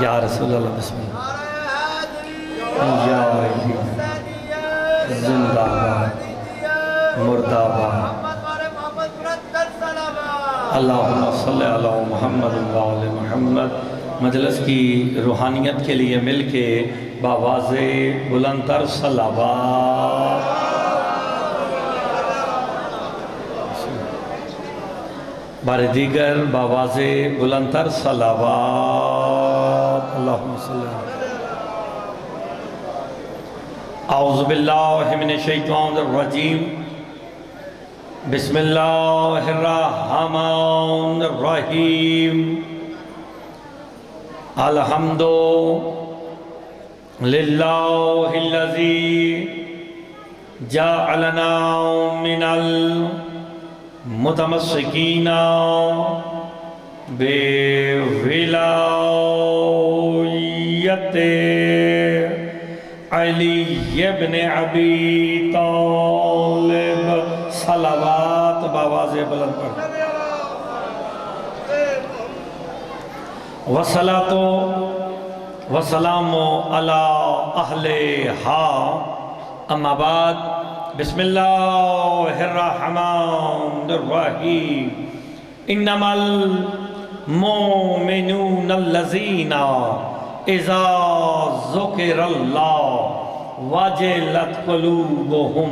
یا رسول اللہ بسم اللہ یا علی زندہ باد مردہ باد اللہم صلی علی محمد و آل محمد۔ مجلس کی روحانیت کے لیے مل کے باواز بلند تر صلوات۔ بار دیگر باواز بلند تر صلوات۔ اللہم صلی علی اعوذ باللہ من الشیطان الرجیم بسم اللہ الرحمن الرحیم الحمد للہ الذی جعلنا من المتمسکین بولایت علی ابن ابی طالب۔ صلوات باواز بلند پر وصلاة وسلام علی اہلہا اما بعد بسم اللہ الرحمن الرحیم انما المؤمنون الذین اذا ذکر اللہ وجلت قلوبهم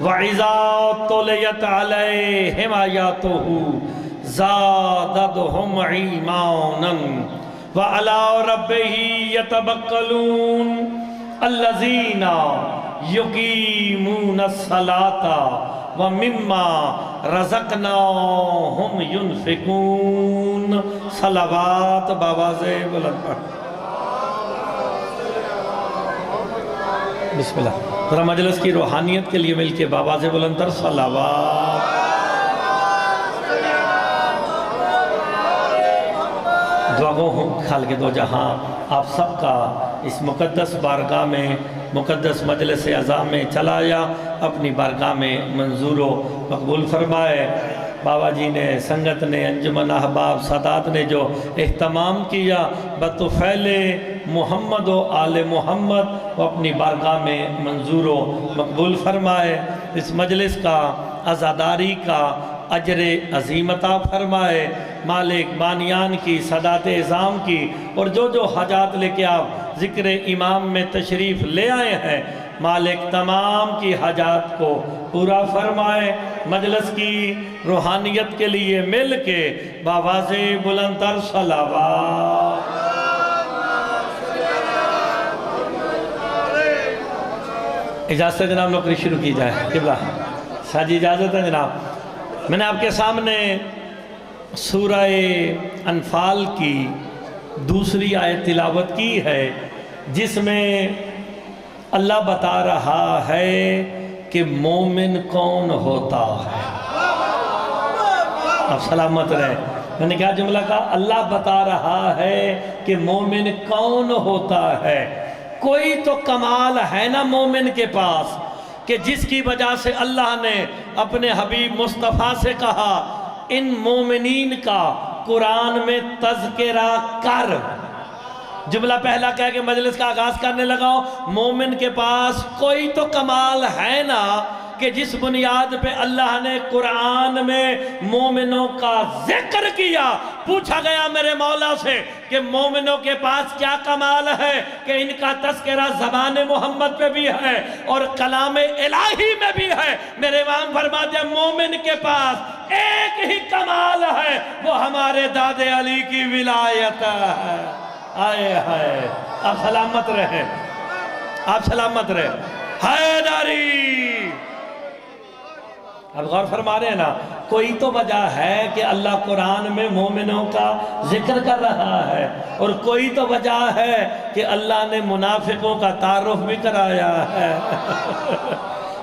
وَإِذَا تُلِيَتْ عَلَيْهِمْ آيَاتُهُ زَادَتْهُمْ إِيمَانًا وَعَلَىٰ رَبِّهِمْ يَتَوَكَّلُونَ الَّذِينَ يُقِيمُونَ الصَّلَاةَ وَمِمَّا رَزَقْنَاهُمْ يُنْفِقُونَ۔ صلوات باواز بلند پر بسم اللہ۔ ذرا مجلس کی روحانیت کے لیے مل کے باواز بلند تر صلوات۔ دعا گو ہوں خالق دو جہاں آپ سب کا اس مقدس بارگاہ میں مقدس مجلس عظام میں چلایا اپنی بارگاہ میں منظور و مقبول فرمائے۔ بابا جی نے، سنگت نے، انجمن احباب سادات نے جو اہتمام کیا بطفیل محمد و آل محمد وہ اپنی بارگاہ میں منظور و مقبول فرمائے۔ اس مجلس کا عزاداری کا اجر عظیم عطا فرمائے۔ مالک بانیان کی، سادات اعظام کی اور جو جو حاجات لے کے آپ ذکر امام میں تشریف لے آئے ہیں مالک تمام کی حاجات کو پورا فرمائے۔ مجلس کی روحانیت کے لیے مل کے باواز بلند تر صلوات۔ اجازت ہے جناب نوکری شروع کی جائے۔ قبلہ شاہ جی اجازت ہے جناب۔ میں نے آپ کے سامنے سورہ انفال کی دوسری آیت تلاوت کی ہے جس میں اللہ بتا رہا ہے کہ مومن کون ہوتا ہے۔ اب سلامت رہے۔ میں نے کیا جملہ کہا؟ اللہ بتا رہا ہے کہ مومن کون ہوتا ہے۔ کوئی تو کمال ہے نا مومن کے پاس کہ جس کی وجہ سے اللہ نے اپنے حبیب مصطفیٰ سے کہا ان مومنین کا قرآن میں تذکرہ کر۔ جملہ پہلا کہہ کے مجلس کا آغاز کرنے لگا ہوں۔ مومن کے پاس کوئی تو کمال ہے نا کہ جس بنیاد پہ اللہ نے قرآن میں مومنوں کا ذکر کیا۔ پوچھا گیا میرے مولا سے کہ مومنوں کے پاس کیا کمال ہے کہ ان کا تذکرہ زبان محمد پہ بھی ہے اور کلام الہی میں بھی ہے۔ میرے امام فرماتے ہیں مومن کے پاس ایک ہی کمال ہے، وہ ہمارے داد علی کی ولایت ہے۔ آئے ہائے، آپ سلامت رہے، آپ سلامت رہے۔ حیدری اب غور فرما رہے ہیں نا، کوئی تو وجہ ہے کہ اللہ قرآن میں مومنوں کا ذکر کر رہا ہے اور کوئی تو وجہ ہے کہ اللہ نے منافقوں کا تعارف بھی کرایا ہے۔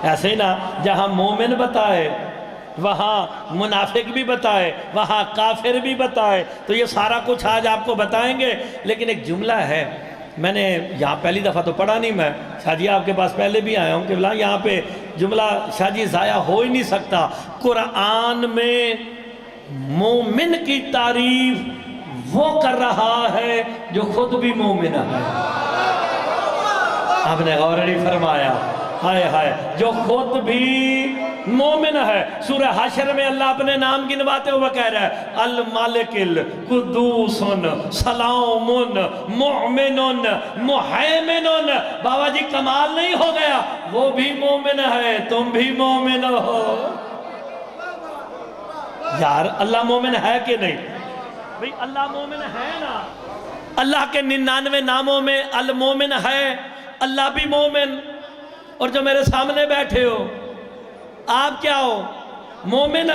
ایسے ہی نا، جہاں مومن بتائے وہاں منافق بھی بتائے، وہاں کافر بھی بتائے، تو یہ سارا کچھ آج آپ کو بتائیں گے۔ لیکن ایک جملہ ہے، میں نے یہاں پہلی دفعہ تو پڑھا نہیں، میں شاہ جی آپ کے پاس پہلے بھی آیا ہوں کہ یہاں پہ جملہ شاہ جی ضائع ہو ہی نہیں سکتا۔ قرآن میں مومن کی تعریف وہ کر رہا ہے جو خود بھی مومن ہے۔ آپ نے غور نہیں فرمایا؟ ہائے ہائے، جو خود بھی مومن ہے۔ سورہ حشر میں اللہ اپنے نام گنواتے ہوئے کہہ رہا ہے المالک القدوس سلام مؤمن محیمن۔ بابا جی کمال نہیں ہو گیا؟ وہ بھی مومن ہے، تم بھی مومن ہو۔ یار اللہ مومن ہے کہ نہیں؟ بھئی اللہ مومن ہے نا۔ اللہ کے 99 ناموں میں المومن ہے، اللہ بھی مومن۔ اور جو میرے سامنے بیٹھے ہو آپ کیا ہو؟ مومن۔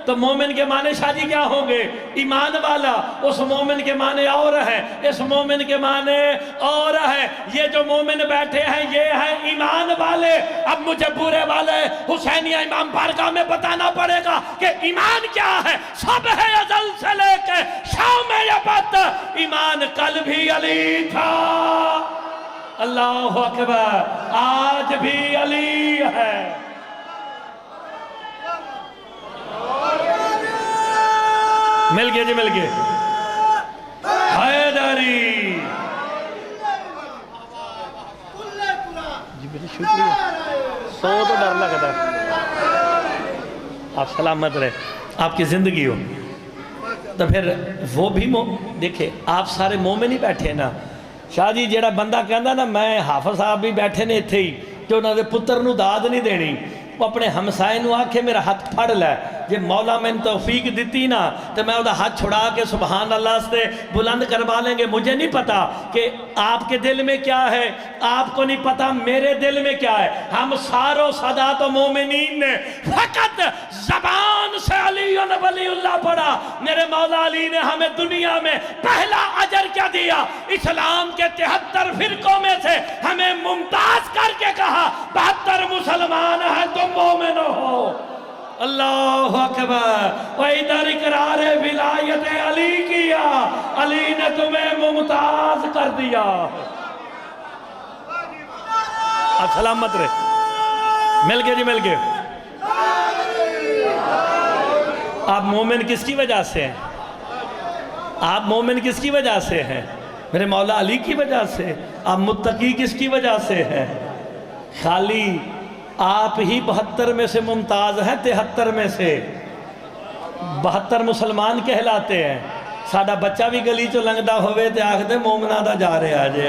تو مومن کے معنی شاہ جی کیا ہوں گے؟ ایمان والا۔ اس مومن کے معنی اور ہے، اس مومن کے معنی اور ہے۔ یہ جو مومن بیٹھے ہیں یہ ہیں ایمان والے۔ اب مجھے پورے والے حسینیہ امام بارگاہ میں بتانا پڑے گا کہ ایمان کیا ہے۔ سب ہے ازل سے لے کے شام ابد، ایمان کل بھی علی تھا، اللہ اکبر، آج بھی علی ہے۔ مل گئے جی، مل گئے۔ حیدری جی، بڑی شکریہ۔ سو تو ڈر لگتا ہے۔ آپ سلامت رہے، آپ کی زندگی ہو۔ تو پھر وہ بھی دیکھیں آپ سارے مومن ہی بیٹھے نا۔ شاہ جی جیڑا بندہ کہندا نا میں حافظ صاحب بھی بیٹھے نے اتھے ہی جو انہوں نے پتر نو داد نہیں دینی، وہ اپنے ہمسائے نو آکھے میرا ہاتھ پھڑ لے، جے مولا میں توفیق دیتی نا تو میں وہ ہاتھ چھڑا کے سبحان اللہ سے بلند کروا لیں گے۔ مجھے نہیں پتا کہ آپ کے دل میں کیا ہے، آپ کو نہیں پتا میرے دل میں کیا ہے۔ ہم ساروں سادات و مومنین نے فقط زبان سے علی ولی اللہ پڑھا۔ میرے مولا علی نے ہمیں دنیا میں پہلا اجر کیا دیا؟ اسلام کے 73 فرقوں میں سے ہمیں ممتاز کر کے کہا 72 مسلمان ہیں تم مومن ہو۔ اللہ اکبر۔ وَإِذَا اقرار ولایت علی کیا، علی نے تمہیں ممتاز کر دیا۔ اب سلامت رہے، مل گئے جی، مل گئے۔ آپ مومن کس کی وجہ سے ہیں؟ آپ مومن کس کی وجہ سے ہیں؟ میرے مولا علی کی وجہ سے۔ آپ متقی کس کی وجہ سے ہیں؟ خالی آپ ہی 72 میں سے ممتاز ہیں، 73 میں سے 72 مسلمان کہلاتے ہیں۔ ساڑھا بچہ بھی گلی چو لنگدہ ہوئے تے آکھ دے مومنہ دا جا رہے آجے۔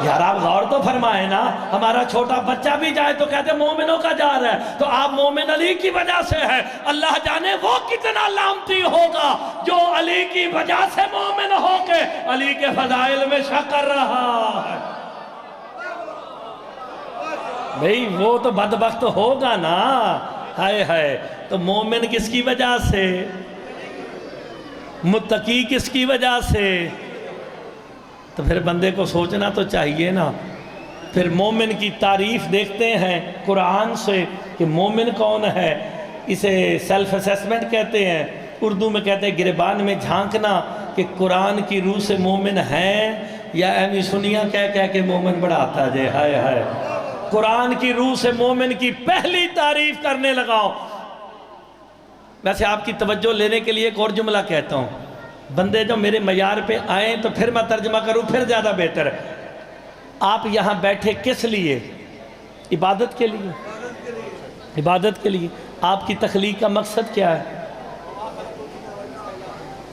یار آپ غور تو فرمائے نا، ہمارا چھوٹا بچہ بھی جائے تو کہتے مومنوں کا جا رہا ہے۔ تو آپ مومن علی کی وجہ سے ہے۔ اللہ جانے وہ کتنا لامتی ہوگا جو علی کی وجہ سے مومن ہو کے علی کے فضائل میں شک کر رہا ہے۔ بھئی وہ تو بدبخت ہوگا نا۔ ہائے ہائے، تو مومن کس کی وجہ سے؟ متقی کس کی وجہ سے؟ تو پھر بندے کو سوچنا تو چاہیے نا۔ پھر مومن کی تعریف دیکھتے ہیں قرآن سے کہ مومن کون ہے۔ اسے سیلف اسیسمنٹ کہتے ہیں، اردو میں کہتے ہیں گریبان میں جھانکنا کہ قرآن کی روح سے مومن ہیں یا ایمی سنیا کہہ کہ مومن بڑھاتا جے۔ ہائے ہائے، قرآن کی روح سے مومن کی پہلی تعریف کرنے لگاؤ۔ ویسے آپ کی توجہ لینے کے لیے ایک اور جملہ کہتا ہوں، بندے جو میرے معیار پہ آئیں تو پھر میں ترجمہ کروں، پھر زیادہ بہتر ہے۔ آپ یہاں بیٹھے کس لیے؟ عبادت کے لیے۔ عبادت کے لیے۔ آپ کی تخلیق کا مقصد کیا ہے؟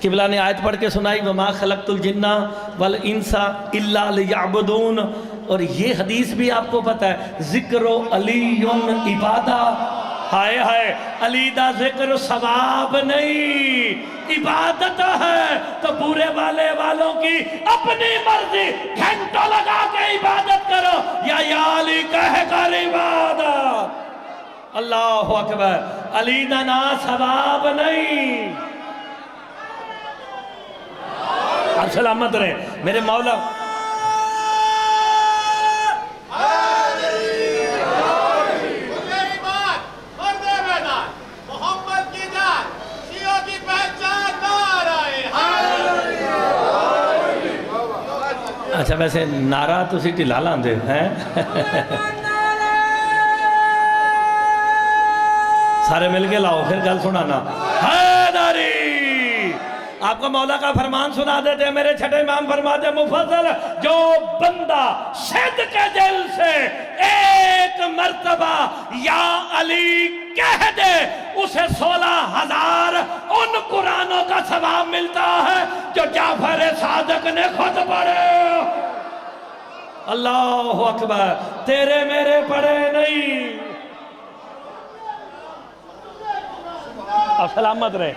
قبلہ نے آیت پڑھ کے سنائی وَمَا خَلَقْتُ الْجِنَّ وَالْإِنسَ إِلَّا لِيَعْبُدُونَ، اور یہ حدیث بھی آپ کو پتہ ہے، ذکر علی عبادہ۔ ہائے ہائے، علی دا ذکر ثواب نہیں، عبادت ہے۔ تو پورے والے والوں کی اپنی مرضی، گھنٹوں لگا کے عبادت کرو یا علی کہہ کر عبادت۔ اللہ اکبر، علی دا نا ثواب نہیں۔ آپ سلامت رہے میرے مولا۔ اچھا ویسے نعرہ تو سی ٹھلا لاندے ہیں سارے مل کے لاؤ پھر گل سنانا۔ حیدری آپ کو مولا کا فرمان سنا دیتے ہیں، میرے چھٹے امام فرماتے ہیں مفضل جو بندہ صدق کے دل سے ایک مرتبہ یا علی کہہ دے اسے 16,000 ان قرآنوں کا ثواب ملتا ہے جو جعفر صادق نے خود پڑھے۔ اللہ اکبر، تیرے میرے پڑھے نہیں۔ اب سلامت رہے،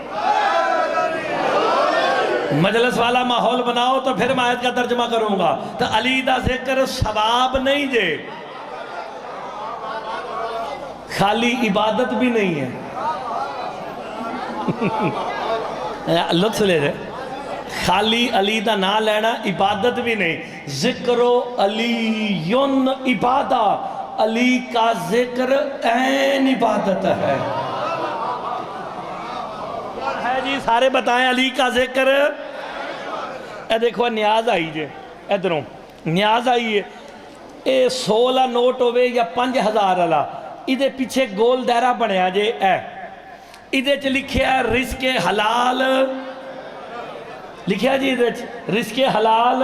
مجلس والا ماحول بناؤ تو پھر میں آیت کا ترجمہ کروں گا۔ تو علی دا ذکر ثواب نہیں جے، خالی عبادت بھی نہیں ہے۔ لطف لے رہے، خالی علی دا نام لینا عبادت بھی نہیں۔ ذکر علی عبادہ، علی کا ذکر عین عبادت ہے۔ جی سارے بتائیں علی کا ذکر۔ اے دیکھو نیاز آئی جے، ادھروں نیاز آئی ہے، اے 16 نوٹ ہوئے یا 5,000 والا، ادھے پیچھے گول دائرہ بنیا جے، ادھے چ لکھیا رزق حلال، لکھیا جی ادھے رزق حلال۔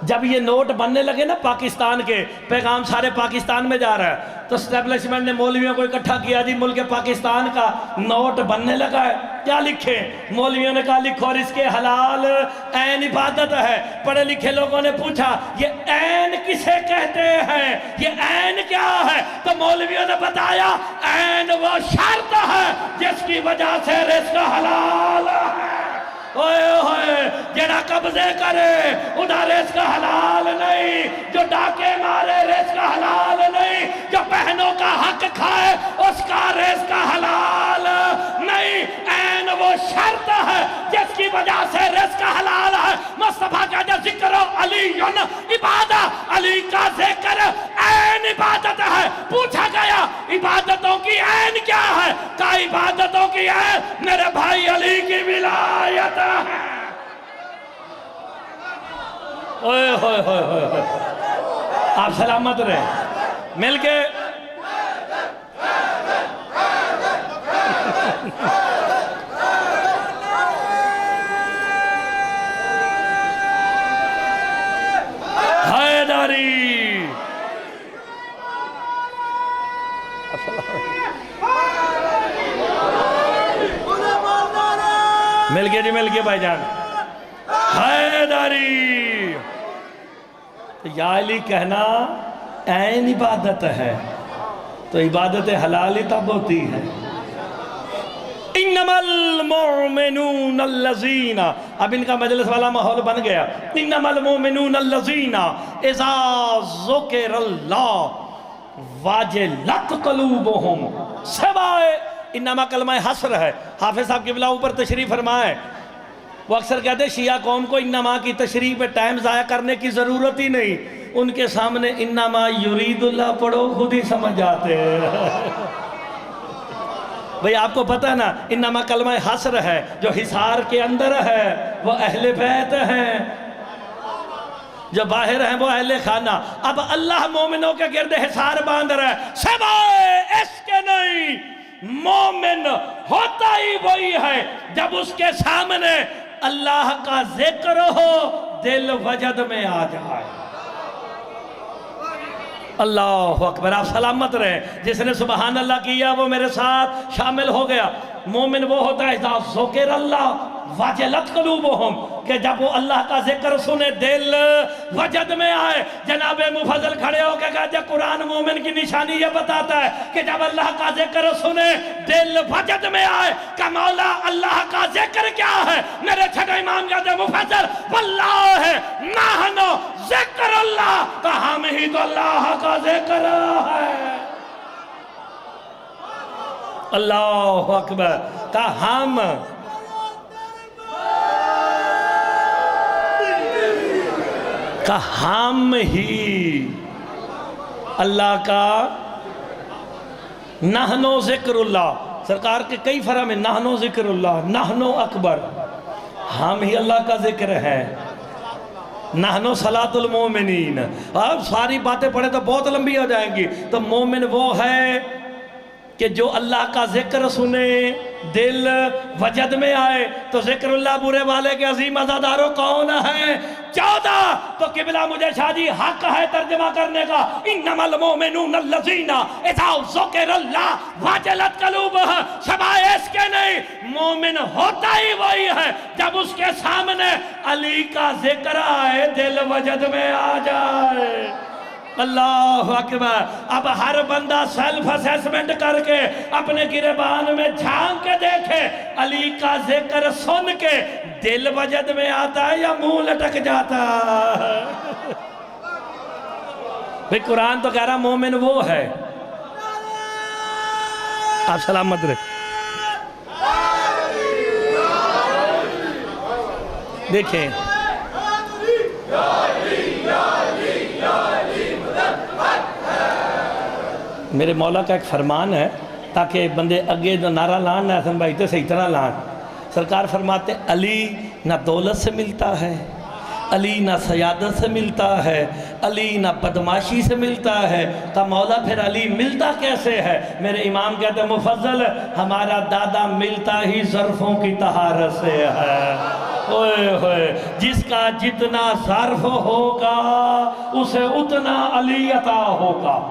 جب یہ نوٹ بننے لگے نا پاکستان کے، پیغام سارے پاکستان میں جا رہا ہے، تو اسٹیبلشمنٹ نے مولویوں کو اکٹھا کیا، جی ملک پاکستان کا نوٹ بننے لگا ہے، کیا لکھیں؟ مولویوں نے کہا لکھو رزق حلال عین عبادت ہے۔ پڑھے لکھے لوگوں نے پوچھا یہ عین کسے کہتے ہیں، یہ عین کیا ہے؟ تو مولویوں نے بتایا عین وہ شرط ہے جس کی وجہ سے رزق حلال ہے۔ اوئے ہوئے جڑا قبضے کرے ادھا رزق حلال نہیں، جو ڈاکے مارے رزق حلال نہیں، جو بہنوں کا حق کھائے اس کا رزق حلال نہیں۔ عین وہ شرط ہے جس کی وجہ سے رزق حلال ہے۔ مصطفیٰ کا جو ذکر علی عبادہ، علی کا ذکر عین عبادت ہے۔ پوچھا گیا عبادتوں کی عین کیا ہے؟ کہا عبادتوں کی عین میرے بھائی علی کی ولایت ہے۔ اوئے ہوئے ہوئے ہوئے، آپ سلامت رہے، مل کے حیدری۔ مل کے جی، مل کے بھائی جان، حیدری۔ یا علی کہنا عین عبادت ہے، تو عبادت حلال ہی تب ہوتی ہے۔ انما المؤمنون الذین، اب ان کا مجلس والا ماحول بن گیا۔ انما المؤمنون الذین اذا ذکر اللہ واجلت قلوبہم، سوائے انما کلمہ حصر ہے۔ حافظ صاحب قبلہ اوپر تشریف فرمائے، وہ اکثر کہتے ہیں شیعہ قوم کو انما کی تشریح پہ ٹائم ضائع کرنے کی ضرورت ہی نہیں، ان کے سامنے انما یرید اللہ پڑھو خود ہی سمجھ جاتے ہیں۔ بھئی آپ کو پتہ ہے نا، انما کلمہ حصر ہے، جو حصار کے اندر ہے وہ اہل بیت ہیں، جو باہر ہیں وہ اہل خانہ۔ اب اللہ مومنوں کے گرد حصار باندھ رہا ہے، سوائے اس کے نہیں۔ مومن ہوتا ہی وہی ہے جب اس کے سامنے اللہ کا ذکر ہو، دل وجد میں آ جائے۔ اللہ اکبر، آپ سلامت رہے۔ جس نے سبحان اللہ کیا وہ میرے ساتھ شامل ہو گیا۔ مومن وہ ہوتا ہے اذا ذکر اللہ واجلت قلوبہم، کہ جب وہ اللہ کا ذکر سنے دل وجد میں آئے۔ جناب مفضل کھڑے ہو کے کہتے ہیں قرآن مومن کی نشانی یہ بتاتا ہے کہ جب اللہ کا ذکر سنے دل وجد میں آئے۔ کہ مولا اللہ کا ذکر کیا ہے؟ میرے چھٹے امام کہتے ہیں مفضل واللہ نحن ذکر اللہ، کہ ہم ہی تو اللہ کا ذکر ہے۔ اللہ اکبر، کہ ہم ہی اللہ کا نحنو ذکر اللہ۔ سرکار کے کئی فرم ہیں، نحنو ذکر اللہ، نحنو اکبر، ہم ہی اللہ کا ذکر ہے، نحنو صلاۃ المومنین۔ اب ساری باتیں پڑھیں تو بہت لمبی ہو جائیں گی۔ تو مومن وہ ہے کہ جو اللہ کا ذکر سنے دل وجد میں آئے تو ذکر اللہ برے والے کے عظیم عزاداروں کون ہے؟ 14 تو قبلہ مجھے شاہدی حق ہے ترجمہ کرنے کا، انما المومنون الذین اذا ذکر اللہ وجلت قلوبهم، سوائے اس کے نہیں، مومن ہوتا ہی وہی ہے جب اس کے سامنے علی کا ذکر آئے دل وجد میں آ جائے۔ اللہ اکبر۔ اب ہر بندہ سیلف اسیسمنٹ کر کے اپنے گریبان میں جھانک کے دیکھے، علی کا ذکر سن کے دل وجد میں آتا ہے یا منہ لٹک جاتا ہے؟ بھئی قرآن تو کہہ رہا مومن وہ ہے۔ آپ سلامت رہے۔ دیکھیں میرے مولا کا ایک فرمان ہے تاکہ بندے اگے نعرہ لان نہ حسن بھائی تو صحیح طرح لان۔ سرکار فرماتے علی نہ دولت سے ملتا ہے، علی نہ سیادت سے ملتا ہے، علی نہ بدماشی سے ملتا ہے۔ تو مولا پھر علی ملتا کیسے ہے؟ میرے امام کہتے ہیں مفضل ہمارا دادا ملتا ہی ظرفوں کی طہارت سے ہے۔ اوئے ہوئے، جس کا جتنا ظرف ہوگا اسے اتنا علی عطا ہوگا۔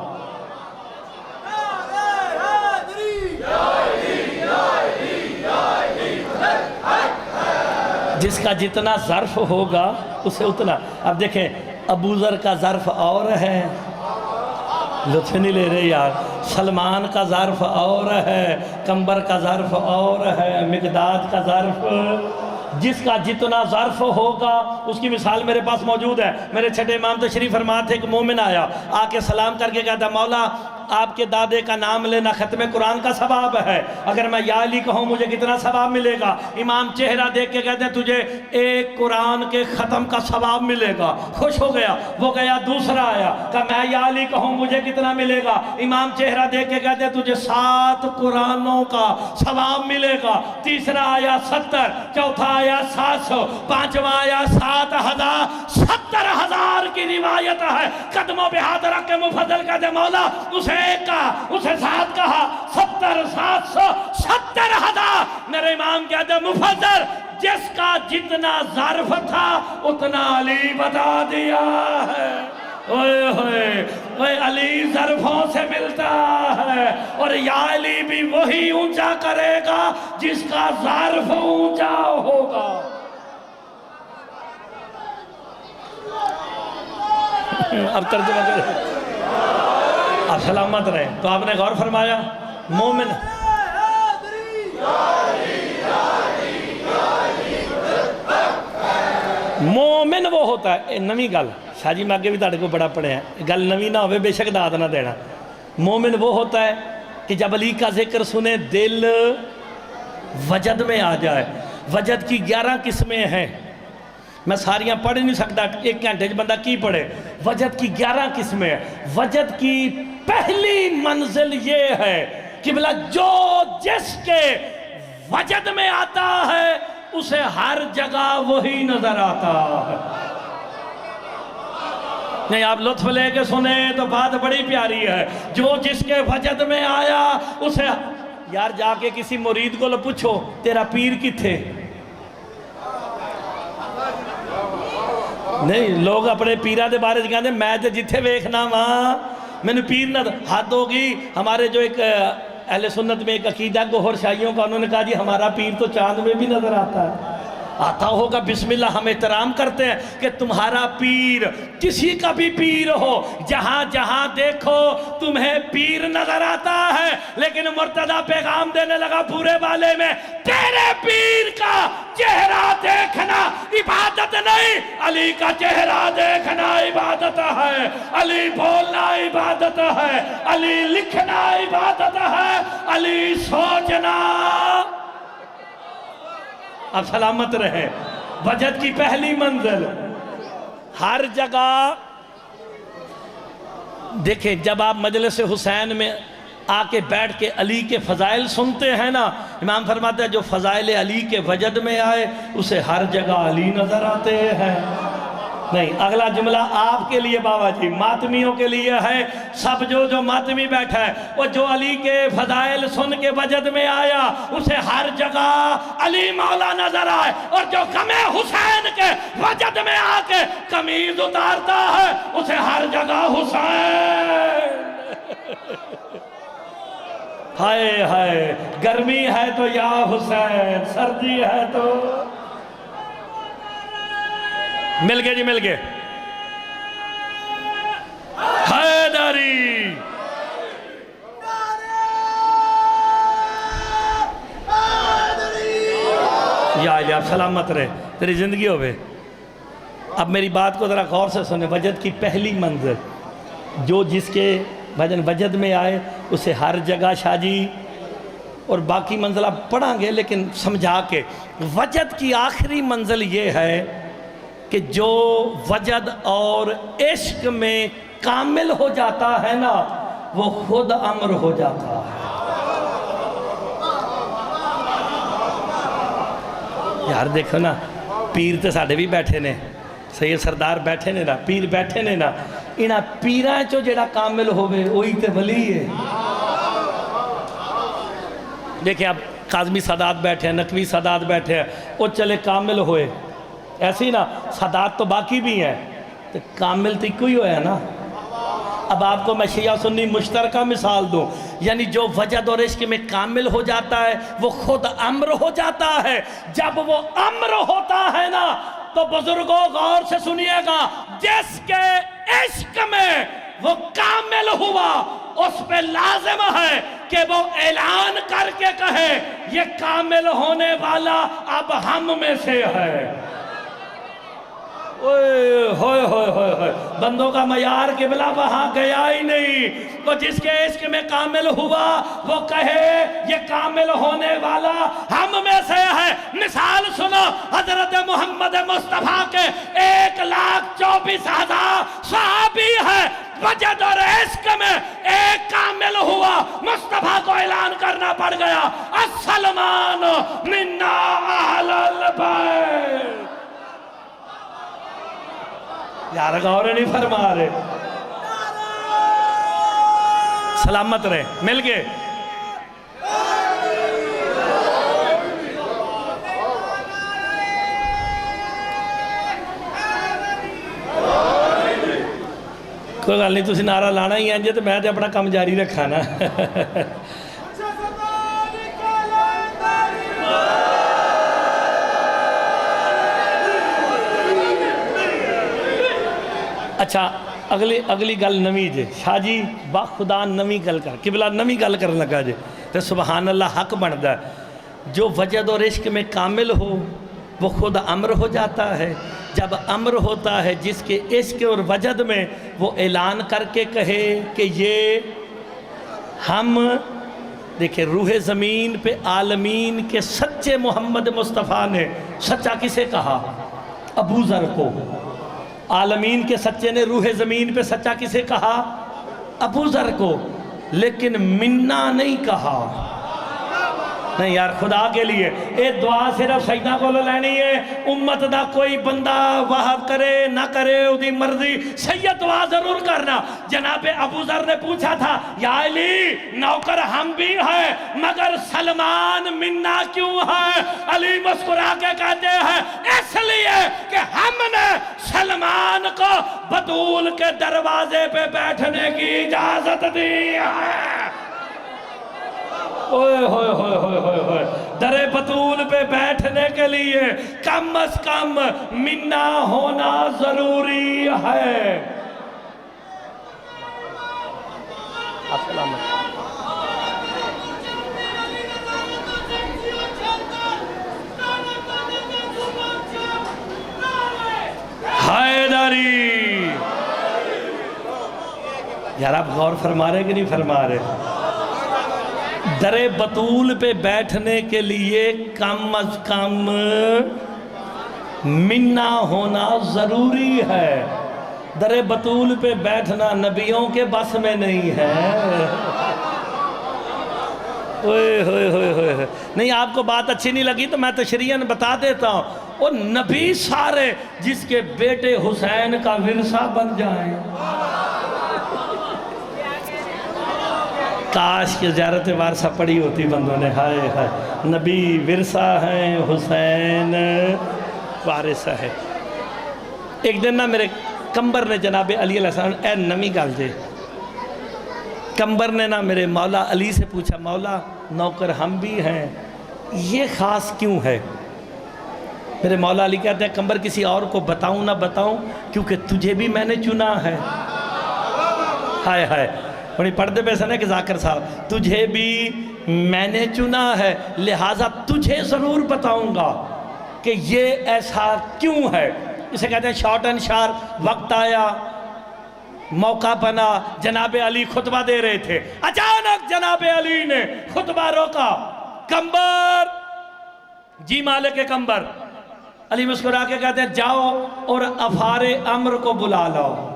جس کا جتنا ظرف ہوگا اسے اتنا۔ اب دیکھیں ابو ذر کا ظرف اور ہے، لطف نہیں لے رہے یار، سلمان کا ظرف اور ہے، کمبر کا ظرف اور ہے، مقداد کا ظرف۔ جس کا جتنا ظرف ہوگا اس کی مثال میرے پاس موجود ہے۔ میرے چھٹے امام تشریف فرما تھے، ایک مومن آیا آ کے سلام کر کے کہتا مولا آپ کے دادے کا نام لینا ختم قرآن کا ثواب ہے، اگر میں یا علی کہوں مجھے کتنا ثواب ملے گا؟ امام چہرہ دیکھ کے کہتے ہیں تجھے ایک قرآن کے ختم کا ثواب ملے گا۔ خوش ہو گیا، وہ گیا دوسرا آیا کہ میں یا علی کہوں مجھے کتنا ملے گا؟ امام چہرہ دیکھ کے کہتے ہیں تجھے 7 قرآنوں کا ثواب ملے گا۔ تیسرا آیا 70، چوتھا آیا 700، پانچواں آیا 7000، 70,000 کی روایت ہے۔ قدموں پہ ہاتھ رکھ کے مفضل کہتے مولا اسے ایک کہا، اسے 7 کہا، 70، 700، 70,000۔ میرے امام کہتے مفضل جس کا جتنا ظرف تھا اتنا علی بتا دیا ہے۔ اوئے ہوئے اوئے علی ظرفوں سے ملتا ہے، اور یا علی بھی وہی اونچا کرے گا جس کا ظرف اونچا ہوگا۔ اب ترجمہ کریں، آپ سلامت رہیں۔ تو آپ نے غور فرمایا مومن مومن وہ ہوتا ہے، نویں گل شاہ جی میں آگے بھی تاڑے کو بڑا پڑھے ہیں، گل نویں نہ ہوئے بے شک داد نہ دینا۔ مومن وہ ہوتا ہے کہ جب علی کا ذکر سنے دل وجد میں آ جائے۔ وجد کی 11 قسمیں ہیں، میں ساریاں پڑھ نہیں سکتا، 1 گھنٹے بندہ کی پڑھے۔ وجد کی 11 قسمیں ہیں۔ وجد کی پہلی منزل یہ ہے کہ بلا جو جس کے وجد میں آتا ہے اسے ہر جگہ وہی نظر آتا ہے۔ نہیں آپ لطف لے کے سنیں تو بات بڑی پیاری ہے۔ جو جس کے وجد میں آیا اسے، یار جا کے کسی مرید کو پوچھو تیرا پیر کتھے؟ نہیں لوگ اپنے پیرہ دے بارے کہتے ہیں میں جتھے ویکھنا وہاں میں نے پیر نہ حد ہوگی۔ ہمارے جو ایک اہل سنت میں ایک عقیدہ گوھر شاہیوں کا، انہوں نے کہا جی ہمارا پیر تو چاند میں بھی نظر آتا ہے۔ آتا ہوگا، بسم اللہ ہم احترام کرتے ہیں کہ تمہارا پیر کسی کا بھی پیر ہو، جہاں جہاں دیکھو تمہیں پیر نظر آتا ہے، لیکن مرتضیٰ پیغام دینے لگا پورے والے میں تیرے پیر کا چہرہ دیکھنا عبادت نہیں، علی کا چہرہ دیکھنا عبادت ہے، علی بولنا عبادت ہے، علی لکھنا عبادت ہے، علی سوچنا۔ اب سلامت رہے۔ وجد کی پہلی منزل ہر جگہ دیکھیں، جب آپ مجلس حسین میں آ کے بیٹھ کے علی کے فضائل سنتے ہیں نا، امام فرماتا ہے جو فضائل علی کے وجد میں آئے اسے ہر جگہ علی نظر آتے ہیں۔ نہیں، اگلا جملہ آپ کے لیے بابا جی، ماتمیوں کے لیے ہے. سب جو ماتمی بیٹھا ہے وہ جو علی کے فضائل سن کے وجد میں آیا اسے ہر جگہ علی مولا نظر آئے، اور جو غم حسین کے وجد میں آ کے قمیض اتارتا ہے اسے ہر جگہ حسین. ہائے ہائے، گرمی ہے تو یا حسین، سردی ہے تو مل گئے جی، مل گئے. حیدری یا علی، آپ سلامت رہے، تیری زندگی ہوئے. اب میری بات کو ذرا غور سے سنیں. وجد کی پہلی منزل، جو جس کے وجد میں آئے اسے ہر جگہ شاہ جی، اور باقی منزل آپ پڑھیں گے لیکن سمجھا کے. وجد کی آخری منزل یہ ہے کہ جو وجد اور عشق میں کامل ہو جاتا ہے نا وہ خود امر ہو جاتا ہے. یار دیکھو نا، پیر تے ساڑھے بھی بیٹھے نے، سید سردار بیٹھے نے نا، پیر بیٹھے نے نا، انہا پیرائیں چو جڑا کامل ہوئے وہی تے ولی ہے. دیکھیں اب قاظمی سادات بیٹھے ہیں، نقوی سادات بیٹھے ہیں، وہ چلے کامل ہوئے ایسی نا، سادات تو باقی بھی ہیں تو کامل تو کوئی ہویا نا. اب آپ کو میں شیعہ سنی مشترکہ مثال دوں، یعنی جو وجد اور عشق میں کامل ہو جاتا ہے وہ خود امر ہو جاتا ہے. جب وہ امر ہوتا ہے نا تو بزرگوں غور سے سنیے گا، جس کے عشق میں وہ کامل ہوا اس پہ لازم ہے کہ وہ اعلان کر کے کہے یہ کامل ہونے والا اب ہم میں سے ہے. ہوئے ہوئے ہوئے ہوئے، بندوں کا معیار قبلہ وہاں گیا ہی نہیں. تو جس کے عشق میں کامل ہوا وہ کہے یہ کامل ہونے والا ہم میں سے ہے. مثال سنو، حضرت محمد مصطفیٰ کے 1,24,000 صحابی ہے، وجد اور عشق میں ایک کامل ہوا، مصطفیٰ کو اعلان کرنا پڑ گیا السلمان منا اہل البیت. یار غور نہیں فرما رہے، سلامت رہے، مل گئے. کوئی گل نہیں، تسی نعرہ لانا ہی ہے تو میں تے اپنا کام جاری رکھا نا. اچھا اگلی گل نوی جے شاہ جی، با خدا نوی گل کر، قبلہ نوی گل کرنے لگا جے تو سبحان اللہ حق بندہ ہے. جو وجد اور عشق میں کامل ہو وہ خود امر ہو جاتا ہے. جب امر ہوتا ہے جس کے عشق اور وجد میں وہ اعلان کر کے کہے کہ یہ ہم، دیکھیں روح زمین پہ عالمین کے سچے محمد مصطفیٰ نے سچا کسے کہا؟ ابو ذر کو. عالمین کے سچے نے روح زمین پہ سچا کسے کہا؟ ابو ذر کو. لیکن منا نہیں کہا. نہیں یار خدا کے لیے اے دعا صرف سجدہ کو لینی ہے. امت دا کوئی بندہ وہاں کرے نہ کرے اُدھی مرضی، سید دعا ضرور کرنا. جناب ابو ذر نے پوچھا تھا یا علی نوکر ہم بھی ہیں مگر سلمان منا کیوں ہے؟ علی مسکرا کے کہتے ہیں اس لیے کہ ہم نے سلمان کو بطول کے دروازے پہ بیٹھنے کی اجازت دی ہے. در بطول پہ بیٹھنے کے لیے کم از کم منا ہونا ضروری ہے. حیدری یار آپ غور فرما رہے کہ نہیں فرما رہے؟ در بطول پہ بیٹھنے کے لیے کم از کم منا ہونا ضروری ہے. در بطول پہ بیٹھنا نبیوں کے بس میں نہیں ہے. نہیں آپ کو بات اچھی نہیں لگی تو میں تشریحاً بتا دیتا ہوں. وہ نبی سارے جس کے بیٹے حسین کا ورثہ بن جائیں. کاش کی زیارت وارثہ پڑھی ہوتی بندوں نے. ہائے ہائے نبی ورثہ ہیں حسین وارثہ ہے. ایک دن نا میرے کمبر نے جناب علی علیہ السلام اے نمی گل جے کمبر نے نا میرے مولا علی سے پوچھا مولا نوکر ہم بھی ہیں یہ خاص کیوں ہے؟ میرے مولا علی کہتے ہیں کمبر کسی اور کو بتاؤں نہ بتاؤں کیونکہ تجھے بھی میں نے چنا ہے. ہائے ہائے انہیں پڑھتے پہ سنے کہ ذاکر صاحب تجھے بھی میں نے چنا ہے لہٰذا تجھے ضرور بتاؤں گا کہ یہ ایسا کیوں ہے. اسے کہتے ہیں شارٹ اینڈ شارپ. وقت آیا موقع بنا جناب علی خطبہ دے رہے تھے اچانک جناب علی نے خطبہ روکا. کمبر جی مالک کمبر. علی مسکرا کے کہتے ہیں جاؤ اور افار امر کو بلا لاؤ.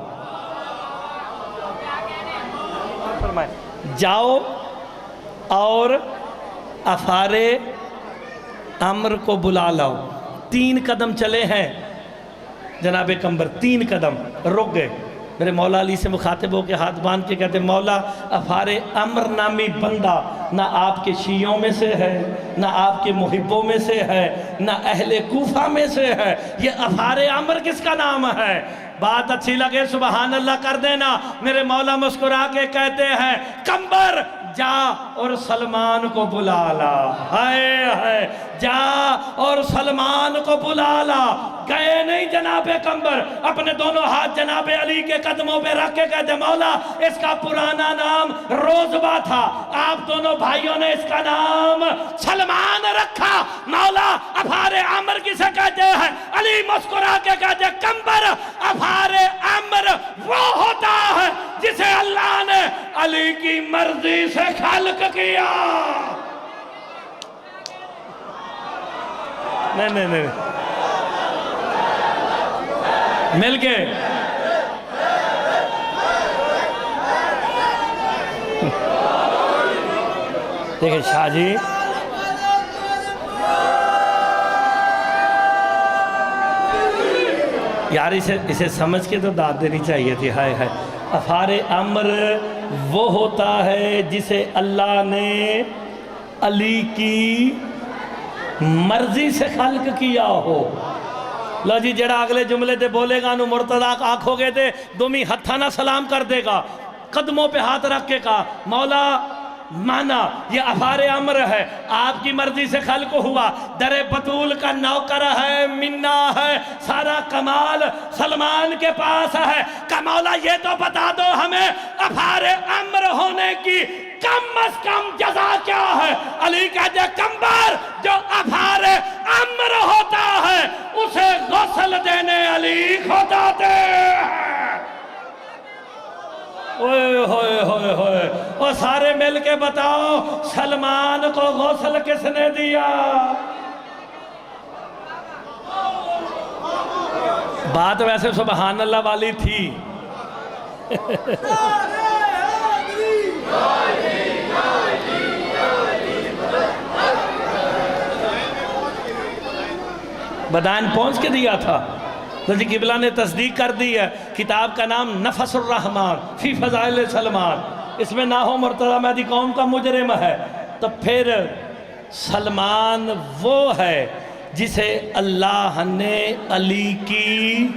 جاؤ اور افار امر کو بلا لاؤ. 3 قدم چلے ہیں جناب کمبر 3 قدم رک گئے. میرے مولا علی سے مخاطب ہو کے ہاتھ باندھ کے کہتے ہیں مولا افار امر نامی بندہ نہ آپ کے شیعوں میں سے ہے نہ آپ کے محبوں میں سے ہے نہ اہل کوفہ میں سے ہے. یہ افار امر کس کا نام ہے؟ بات اچھی لگے سبحان اللہ کر دینا. میرے مولا مسکرا کے کہتے ہیں کمبر جا اور سلمان کو بلا لا. ہائے ہائے جا اور سلمان کو بلا لا. گئے نہیں جناب کمبر اپنے دونوں ہاتھ جناب علی کے قدموں پہ رکھ کے کہتے مولا اس کا پرانا نام روزبہ تھا آپ دونوں بھائیوں نے اس کا نام سلمان رکھا. مولا افار عمر کسے کہتے ہیں؟ علی مسکرا کے کہتے ہیں کمبر افار عمر وہ ہوتا ہے جسے اللہ نے علی کی مرضی سے خلق کیا. نہیں مل کے دیکھیں شاہ جی یار اسے سمجھ کے تو داد دینی چاہیے تھی. ہائے ہائے افار امر وہ ہوتا ہے جسے اللہ نے علی کی مرضی سے خلق کیا ہو. لو جی جڑا اگلے جملے دے بولے گا انہوں مرتضی آنکھوں گے دے دومی ہتھا نہ سلام کر دے گا. قدموں پہ ہاتھ رکھ کے کہا مولا مانا یہ افار امر ہے آپ کی مرضی سے خلق ہوا در بطول کا نوکر ہے منا ہے سارا کمال سلمان کے پاس ہے. کہ مولا یہ تو بتا دو ہمیں افار امر ہونے کی کم از کم جزا کیا ہے؟ علی کہتے ہیں کمبر جو افار امر ہوتا ہے اسے غسل دینے علی خود آتے ہیں. اوئے ہوئے ہوئے ہوئے وہ سارے مل کے بتاؤ سلمان کو غسل کس نے دیا؟ بات ویسے سبحان اللہ والی تھی. بدائن پہنچ کے دیا تھا. حضرت قبلہ نے تصدیق کر دی ہے. کتاب کا نام نفس الرحمن فی فضائل سلمان. اس میں نہ ہو مرتضی مہدی قوم کا مجرم ہے. تو پھر سلمان وہ ہے جسے اللہ نے علی کی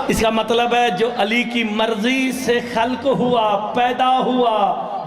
اس کا مطلب ہے جو علی کی مرضی سے خلق ہوا پیدا ہوا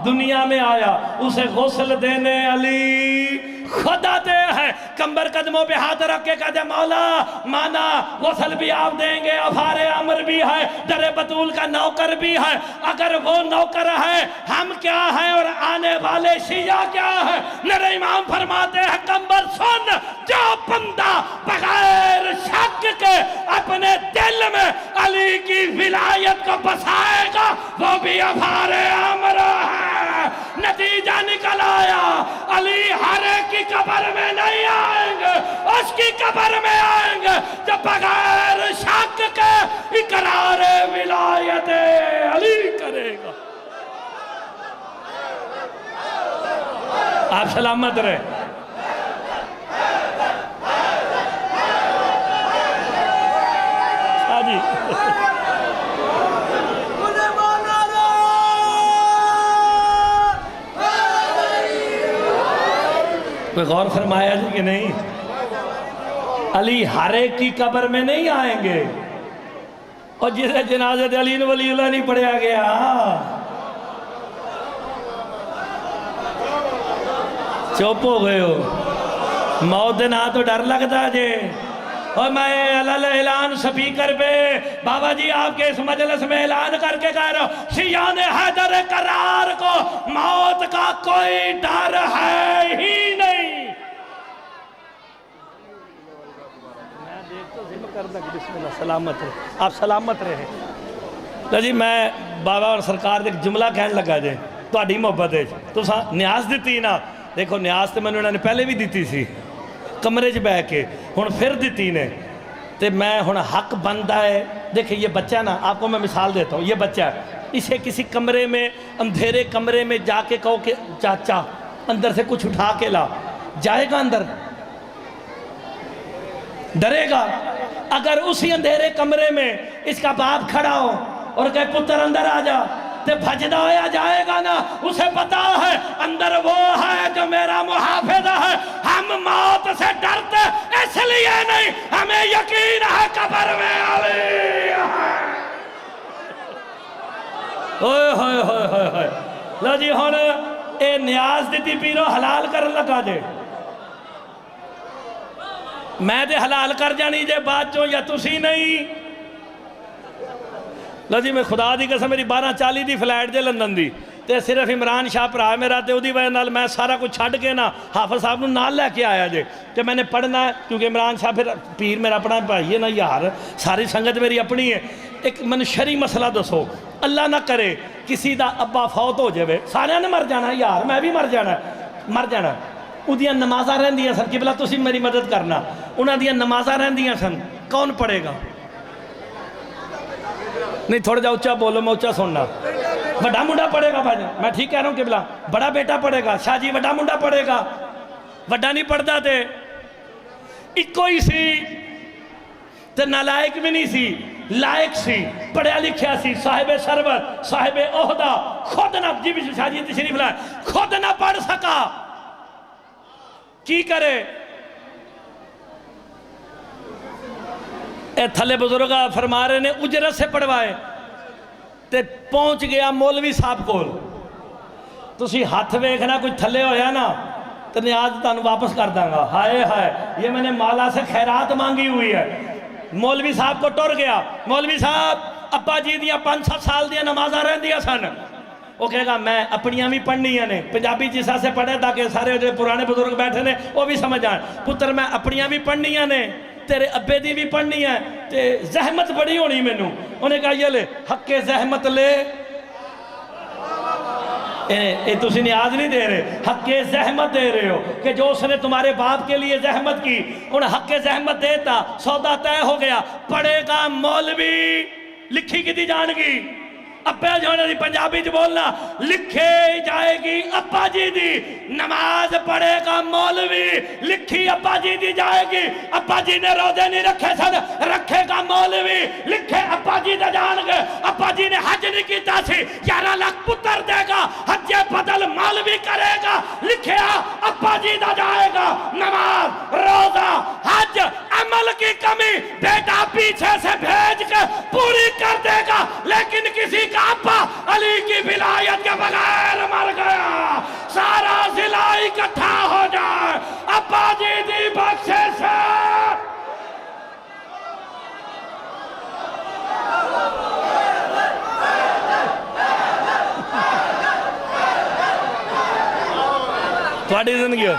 دنیا میں آیا اسے غسل دینے علی خود آتے ہیں. کمبر قدموں پہ ہاتھ رکھ کے کہتے مولا مانا غسل بھی آپ دیں گے افار امر بھی ہے در بطول کا نوکر بھی ہے. اگر وہ نوکر ہے ہم کیا ہیں اور آنے والے شیعہ کیا ہیں؟ میرے امام فرماتے ہیں کمبر سن جو بندہ بغیر شک کے اپنے دل میں علی کی ولایت کو بسائے گا وہ بھی افار امر ہے. نتیجہ نکل آیا علی ہر ایک کی قبر میں نہیں آئیں گے اس کی قبر میں آئیں گے جو بغیر شک کے اقرار ولایت علی کرے گا. آپ سلامت رہے. شاہ جی کوئی غور فرمایا جی کہ نہیں؟ علی ہر ایک کی قبر میں نہیں آئیں گے، اور جسے جنازت علی ولی اللہ نہیں پڑھیا گیا. چوپ ہو گئے ہو، موت دن آ تو ڈر لگتا جے. اور میں اعلان سپیکر پہ بابا جی آپ کے اس مجلس میں اعلان کر کے کہہ رہا ہوں، شیعان حیدر قرار کو موت کا کوئی ڈر ہے ہی نہیں. میں دیکھ تو ذمہ کر دیں. بسم اللہ، سلامت رہے. آپ سلامت رہے. جی میں بابا اور سرکار ایک جملہ کہنے لگا جے تہاڈی محبت ہے تو نیاز دیتی نا. دیکھو نیاز تو میں انہوں نے پہلے بھی دیتی سی کمرے چ بہ کے، ہن پھر دیتی نے. تے میں ہن حق بنتا ہے. دیکھیں یہ بچہ نا، آپ کو میں مثال دیتا ہوں. یہ بچہ ہے، اسے کسی کمرے میں اندھیرے کمرے میں جا کے کہو کہ چاچا اندر سے کچھ اٹھا کے لا، جائے گا اندر؟ ڈرے گا؟ اگر اسی اندھیرے کمرے میں اس کا باپ کھڑا ہو اور کہے پتر اندر آ جا، تے بھجدا ہویا جائے گا نا. اسے پتا ہے اندر وہ ہے جو میرا محافظ ہے. ہم موت سے ڈرتے اس لیے نہیں، ہمیں یقین ہے قبر میں علی ہے. ہوئے ہوئے ہوئے ہوئے ہوئے. لو جی ہون اے نیاز دیتی پیرو حلال کر لگا جے. میں دے حلال کر جانی جے بات چوں یا تسی نہیں. لو جی میں خدا دی قسم میری 12:40 دی فلائٹ جے لندن دی، تے صرف عمران شاہ پرا میرا تے اودی وجہ نال میں سارا کچھ چھڈ کے نا حافظ صاحب نوں نال لے کے آیا جے کہ میں نے پڑھنا ہے، کیونکہ عمران شاہ پھر پیر میرا اپنا بھائی ہے نا یار، ساری سنگت میری اپنی ہے. ایک من شرعی مسئلہ دسو، اللہ نہ کرے کسی دا ابا فوت ہو جاوے، سارے نے مر جانا یار، میں بھی مر جانا. اودیاں نمازاں رہندیاں سن. قبلہ تسی میری مدد کرنا. انہاں دیاں نمازاں رہندیاں سن، کون پڑھے گا؟ نہیں تھوڑا جا اچھا بولو، میں اچھا سننا. بڑا منڈا پڑھے گا بھائی، میں ٹھیک کہہ رہا ہوں قبلہ. بڑا بیٹا پڑھے گا. شاہ جی بڑا منڈا پڑھے گا. بڑا نہیں پڑھتا تے اکو ہی سی تے نالائق بھی نہیں سی، لائق سی، پڑھیا لکھیا سی، صاحب ثروت، صاحب عہدہ. خود نہ جی بھی شاہ جی تشریف لائے، خود نہ پڑھ سکا. کی کرے؟ اے تھلے بزرگا فرما رہے نے اجرت سے پڑھوائے تے پہنچ گیا مولوی صاحب کول. تسی ہاتھ ویکھنا کچھ تھلے ہویا نا تو نیاز تانوں واپس کر داں گا. ہائے ہائے یہ میں نے مالا سے خیرات مانگی ہوئی ہے. مولوی صاحب کو ٹر گیا. مولوی صاحب ابا جی دیاں 5-7 سال دیاں نمازاں رہندیاں سن. وہ کہے گا میں اپنیاں بھی پڑھنیاں نے، پنجابی جیسا سے پڑھے تاکہ سارے جو پرانے بزرگ بیٹھے نے وہ بھی سمجھ آئیں. پتر میں اپنیاں بھی پڑھنیاں نے، تیرے ابے دی بھی پڑھنی ہے، تے زحمت بڑی ہونی میں نو. انہیں کہا یہ لے حق زحمت لے. اے تسی نیاز نہیں دے رہے، حق زحمت دے رہے ہو کہ جو اس نے تمہارے باپ کے لیے زحمت کی انہیں حق زحمت دیتا. سودا طے ہو گیا. پڑھے گا مولوی، لکھی کی دی جان گی ابے جانے دی پنجابی جو بولنا، لکھے جائے گی ابا جی دی. نماز پڑھے گا مولوی، لکھی ابا جی دی جائے گی. ابا جی نے روزے نہیں رکھے سن، رکھے گا مولوی، لکھے ابا جی دے جان گے. ابا جی نے حج نہیں کیتا سی، 11 لاکھ پتر دے گا، حج بدل مولوی کرے گا. لکھے ابا جی دا جائے گا. نماز، روزہ، حج، عمل کی کمی بیٹا پیچھے سے بھیج کے پوری کر دے گا. لیکن کسی کا ابا علی کی ولایت کے بغیر مر گیا، سارا ضلع اکٹھا ہو جائے ابا جی دی بخشے سے. تھوڑی زندگی ہو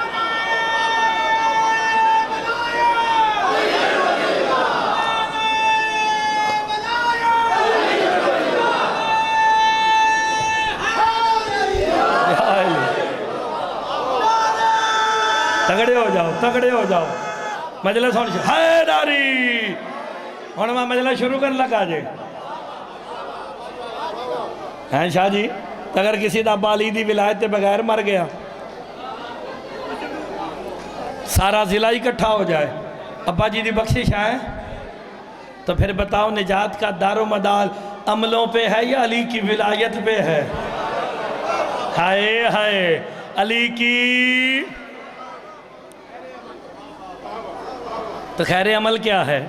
تگڑے ہو جاؤ. مجلس ہونے سے حیداری ہونے میں مجلس شروع کرنے لگا جے. ہیں شاہ جی اگر کسی دا بالی دی ولایت تے بغیر مر گیا سارا ضلع اکٹھا ہو جائے ابا جی دی بخشش ہے تو پھر بتاؤ نجات کا دار و مدار عملوں پہ ہے یا علی کی ولایت پہ ہے؟ ہائے ہائے علی کی تو خیر عمل کیا ہے؟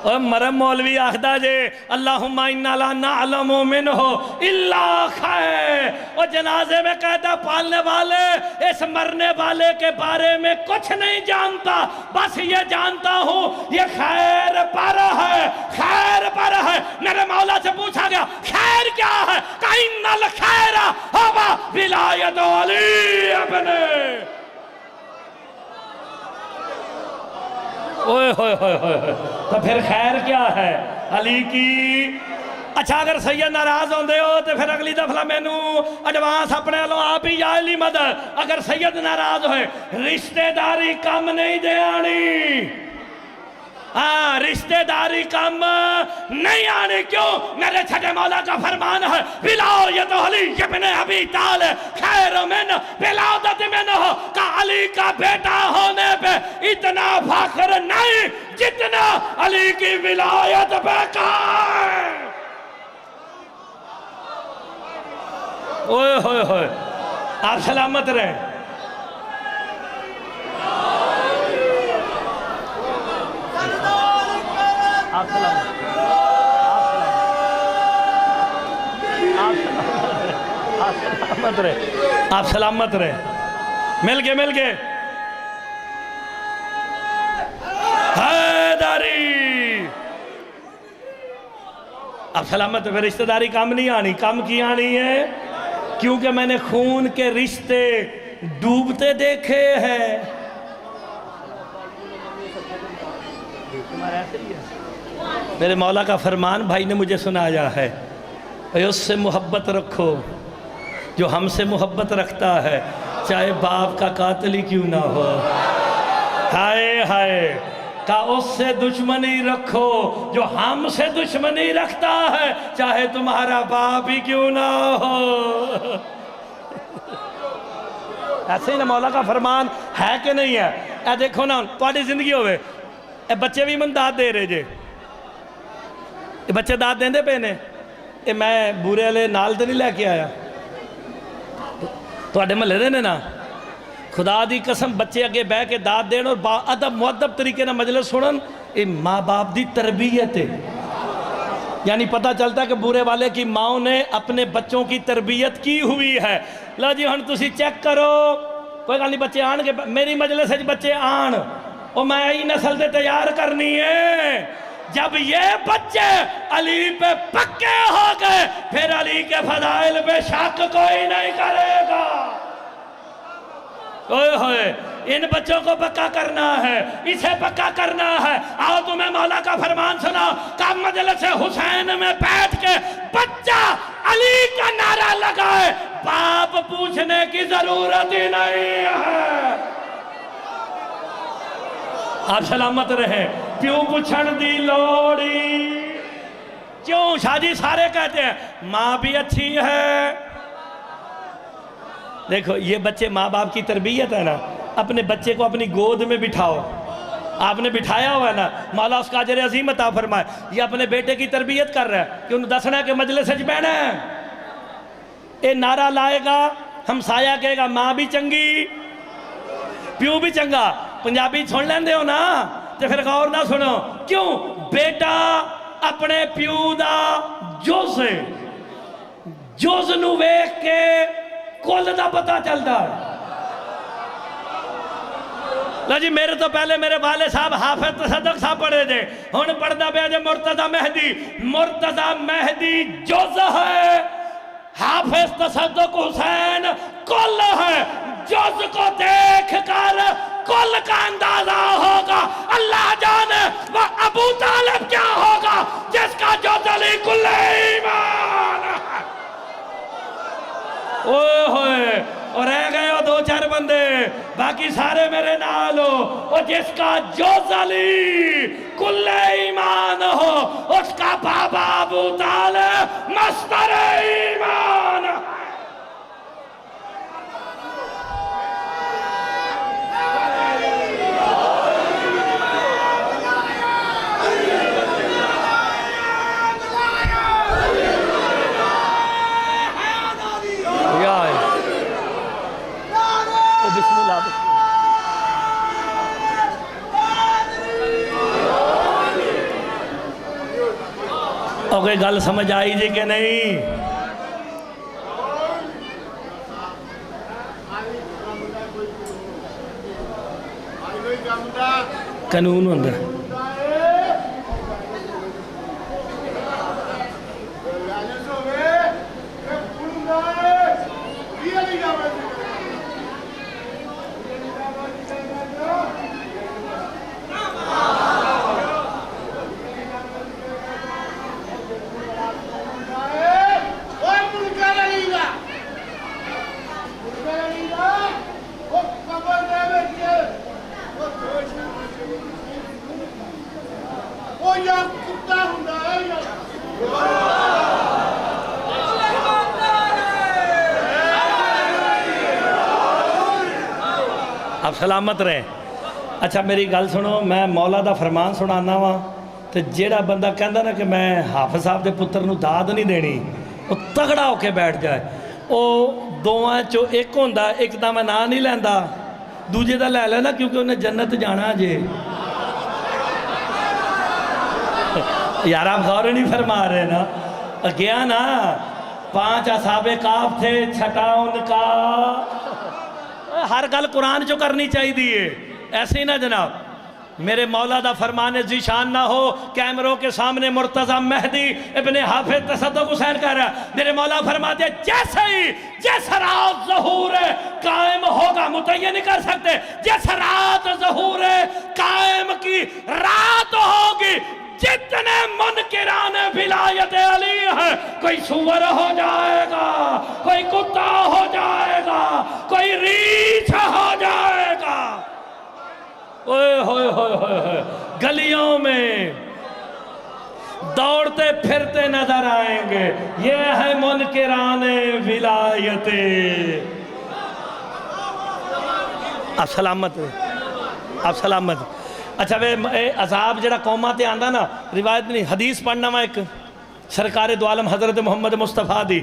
اور مرم مولوی آخدہ جے اللہم انا لا نعلم منہ الا خیر، اور جنازے میں کہتا پالنے والے اس مرنے والے کے بارے میں کچھ نہیں جانتا، بس یہ جانتا ہوں یہ خیر پر ہے، خیر پر ہے۔ میرے مولا سے پوچھا گیا خیر کیا ہے؟ کہ الخیر ہوا ولایت علی ابن اوئے ہوئے ہوئے ہوئے، تو پھر خیر کیا ہے؟ علی کی۔ اچھا اگر سید ناراض ہوندے ہو تو پھر اگلی دفعہ میں نو ایڈوانس اپنے لو آپ ہی یا علی مدد۔ اگر سید ناراض ہوئے رشتہ داری کم نہیں دے آنی، ہاں رشتہ داری کم نہیں آنی۔ کیوں؟ میرے چھٹے مولا کا فرمان ہے ولایت علی ابن ابی طالب خیر من ولادت منہ، کہ علی کا بیٹا ہونے پہ اتنا فخر نہیں جتنا علی کی ولایت پہ کا ہے۔ اوئے ہوئے ہوئے، آپ سلامت رہیں۔ آپ سلامت رہے، آپ سلامت رہے، مل گئے حیداری۔ آپ سلامت رہے، رشتہ داری کام نہیں آنی، کام کی آنی ہے کیونکہ میں نے خون کے رشتے ڈوبتے دیکھے ہیں۔ میرے مولا کا فرمان بھائی نے مجھے سنایا ہے، اس سے محبت رکھو جو ہم سے محبت رکھتا ہے، چاہے باپ کا قاتل ہی کیوں نہ ہو۔ ہائے ہائے، کہ اس سے دشمنی رکھو جو ہم سے دشمنی رکھتا ہے، چاہے تمہارا باپ ہی کیوں نہ ہو۔ ایسے ہی نا مولا کا فرمان ہے کہ نہیں ہے؟ اے دیکھو نا تھوڑی زندگی ہوئے، اے بچے بھی من داد دے رہے جے، اے بچے داد دیں دے پینے، اے میں بورے والے نال تے نہیں لے کے آیا، تو اڈے ملے دے نے نا، خدا دی قسم بچے اگے بہ کے داد دین اور با ادب مؤدب طریقے نہ مجلس سنن، اے ماں باپ دی تربیت ہے۔ یعنی پتہ چلتا ہے کہ بورے والے کی ماں نے اپنے بچوں کی تربیت کی ہوئی ہے۔ لو جی ہن تسی چیک کرو، کوئی گل نہیں بچے آن کے میری مجلس ہے بچے آن، اور میں ای نسل دے تیار کرنی ہے۔ جب یہ بچے علی پہ پکے ہو گئے پھر علی کے فضائل پہ شک کوئی نہیں کرے گا۔ اوئے ہوئے، ان بچوں کو پکا کرنا ہے، اسے پکا کرنا ہے۔ آؤ تمہیں مولا کا فرمان سنا کہ مجلس حسین میں بیٹھ کے بچہ علی کا نعرہ لگائے، باپ پوچھنے کی ضرورت ہی نہیں ہے۔ آپ سلامت رہے، پیوں پوچھن دی لوڑی کیوں؟ شاہ جی سارے کہتے ہیں ماں بھی اچھی ہے۔ دیکھو یہ بچے ماں باپ کی تربیت ہے نا، اپنے بچے کو اپنی گود میں بٹھاؤ، آپ نے بٹھایا ہوا ہے نا، مولا اس کا اجر عظیم عطا فرمائے۔ یہ اپنے بیٹے کی تربیت کر رہا ہے کہ انہوں دسنا ہے کہ مجلس سج بہنا ہے، اے نعرہ لائے گا، ہمسایہ کہے گا ماں بھی چنگی پیو بھی چنگا۔ پنجابی سن لیندے ہو نا تو پھر غور نہ سنو، کیوں؟ بیٹا اپنے پیو دا جز نو ویکھ کے کل دا پتہ چلتا ہے۔ لو جی میرے تو پہلے میرے والد صاحب حافظ تصدق صاحب پڑھے تھے، ہن پڑھدا پیا جے مرتضی مہدی۔ مرتضی مہدی جز ہے، حافظ تصدق حسین کل ہے۔ جز کو دیکھ کر کل کا اندازہ ہوگا، اللہ جانے وہ ابو طالب کیا ہوگا جس کا جز علی کل ایمان ہے۔ اوہ ہوئے، اور رہ گئے ہو دو چار بندے، باقی سارے میرے نال ہو۔ اور جس کا جز علی کل ایمان ہو اس کا بابا ابو طالب مستر ایمان ہے۔ اور کوئی گل سمجھ آئی جی کہ نہیں؟ قانون ہوندہ ہے۔ آپ سلامت رہے۔ اچھا میری گل سنو، میں مولا دا فرمان سنانا وا تو جیڑا بندہ کہندا نا کہ میں حافظ صاحب دے پتر نو داد نہیں دینی، وہ تگڑا ہو کے بیٹھ جائے۔ وہ دوواں چو ایک ہوندا، ایک دا میں نا نہیں لیندا، دوجے دا لے لینا کیونکہ انہیں جنت جانا جے۔ یار آپ غور نہیں فرما رہے نا، گیا نا 5 اصحاب کہف تھے، چھٹا ان کا ہر گل قرآن جو کرنی چاہیے دیئے ایسے ہی نا جناب۔ میرے مولا دا فرمان ذیشان نہ ہو، کیمروں کے سامنے مرتضی مہدی ابن حافظ تصدق حسین کہہ رہا ہے، میرے مولا فرماتے ہیں جیسے ہی جیسا رات ظہور قائم ہوگا، متعین نہیں کر سکتے، جیسا رات ظہور قائم کی رات ہوگی، جتنے منکران ولایت علی ہے، کوئی سور ہو جائے گا، کوئی کتا ہو جائے گا، کوئی ریچھ ہو جائے گا، اوئے ہوئے ہوئے ہوئے گلیوں میں دوڑتے پھرتے نظر آئیں گے، یہ ہے منکران ولایت۔ آپ سلامت ہیں، آپ سلامت ہیں۔ اچھا وہ عذاب جڑا قومہ تے آندہ نا، روایت نہیں، حدیث پڑھنا میں ایک سرکار دو عالم حضرت محمد مصطفیٰ دی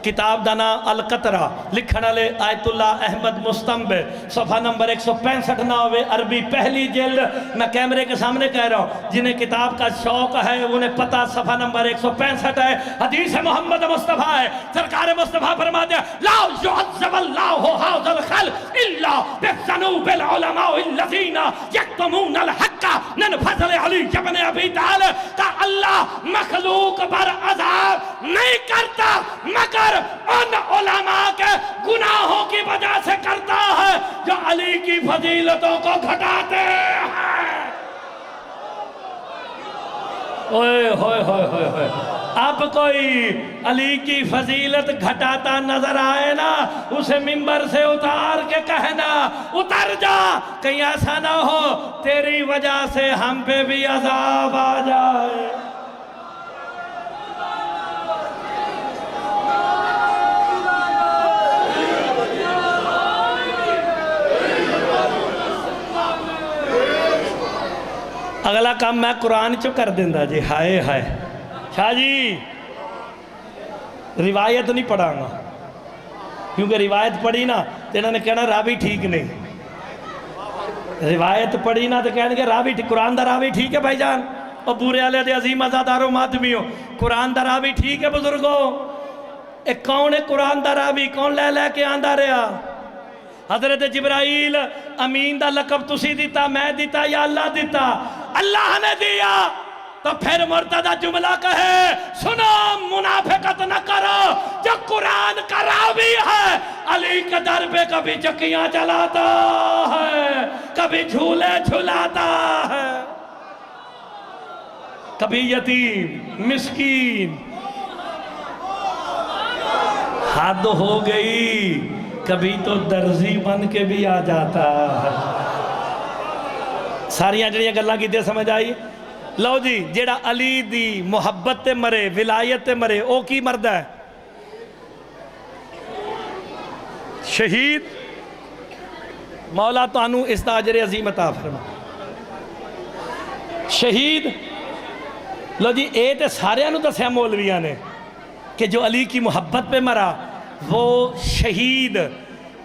کتاب دانا القطرہ لکھنا لے آیت اللہ احمد مستنب صفحہ نمبر 165 ناوے عربی پہلی جلد۔ میں کیمرے کے سامنے کہہ رہا ہوں، جنہیں کتاب کا شوق ہے انہیں پتہ صفحہ نمبر 165 ہے، حدیث محمد مصطفیٰ ہے۔ سرکار مصطفیٰ فرماتے ہیں لا يعذب اللہ هذا الخلق الا بذنوب العلماء الذین یکتمون الحق من فضل علی ابن ابی طالب، کہ اللہ مخلوق پر عذاب نہیں کرتا مگر ان علماء کے گناہوں کی وجہ سے کرتا ہے جو علی کی فضیلتوں کو گھٹاتے ہیں۔ اوئے ہوئے ہوئے ہوئے ہوئے، اب کوئی علی کی فضیلت گھٹاتا نظر آئے نا، اسے منبر سے اتار کے کہنا اتر جا، کہیں ایسا نہ ہو تیری وجہ سے ہم پہ بھی عذاب آ جائے۔ اگلا کام میں قرآن چو کر دیندہ جی، ہائے ہائے شاہ جی روایت نہیں پڑھا گا، کیونکہ روایت پڑھی نا تو انہوں نے کہنا راوی ٹھیک نہیں، روایت پڑھی نا تو کہنے کہ راوی ٹھیک، قرآن دا راوی ٹھیک ہے بھائی جان، اور پورے علیہ دے عظیم ازاداروں ماتمیوں، قرآن دا راوی ٹھیک ہے بزرگوں۔ ایک کون ہے قرآن دا راوی؟ کون لے لے کے آندہ رہا؟ حضرت جبرائیل امین دا لقب تسی دیتا، میں دیتا یا اللہ دیتا؟ اللہ نے دیا۔ تو پھر مرتضی جملہ کہے سنو منافقت نہ کرو، جو قرآن کا راوی ہے علی کے در پہ کبھی چکیاں چلاتا ہے، کبھی جھولے جھلاتا ہے، کبھی یتیم مسکین، حد ہو گئی، کبھی تو درزی بن کے بھی آ جاتا ہے۔ ساریاں جڑیاں گلاں کیتے سمجھ آئی؟ لو جی جیڑا علی دی محبت تے مرے، ولایت تے مرے، او کی مردہ ہے؟ شہید۔ مولا تانوں اس دا اجر عظیم عطا فرما۔ شہید لو جی اے تے سارے نو دسیا مولویاں نے کہ جو علی کی محبت پہ مرا وہ شہید،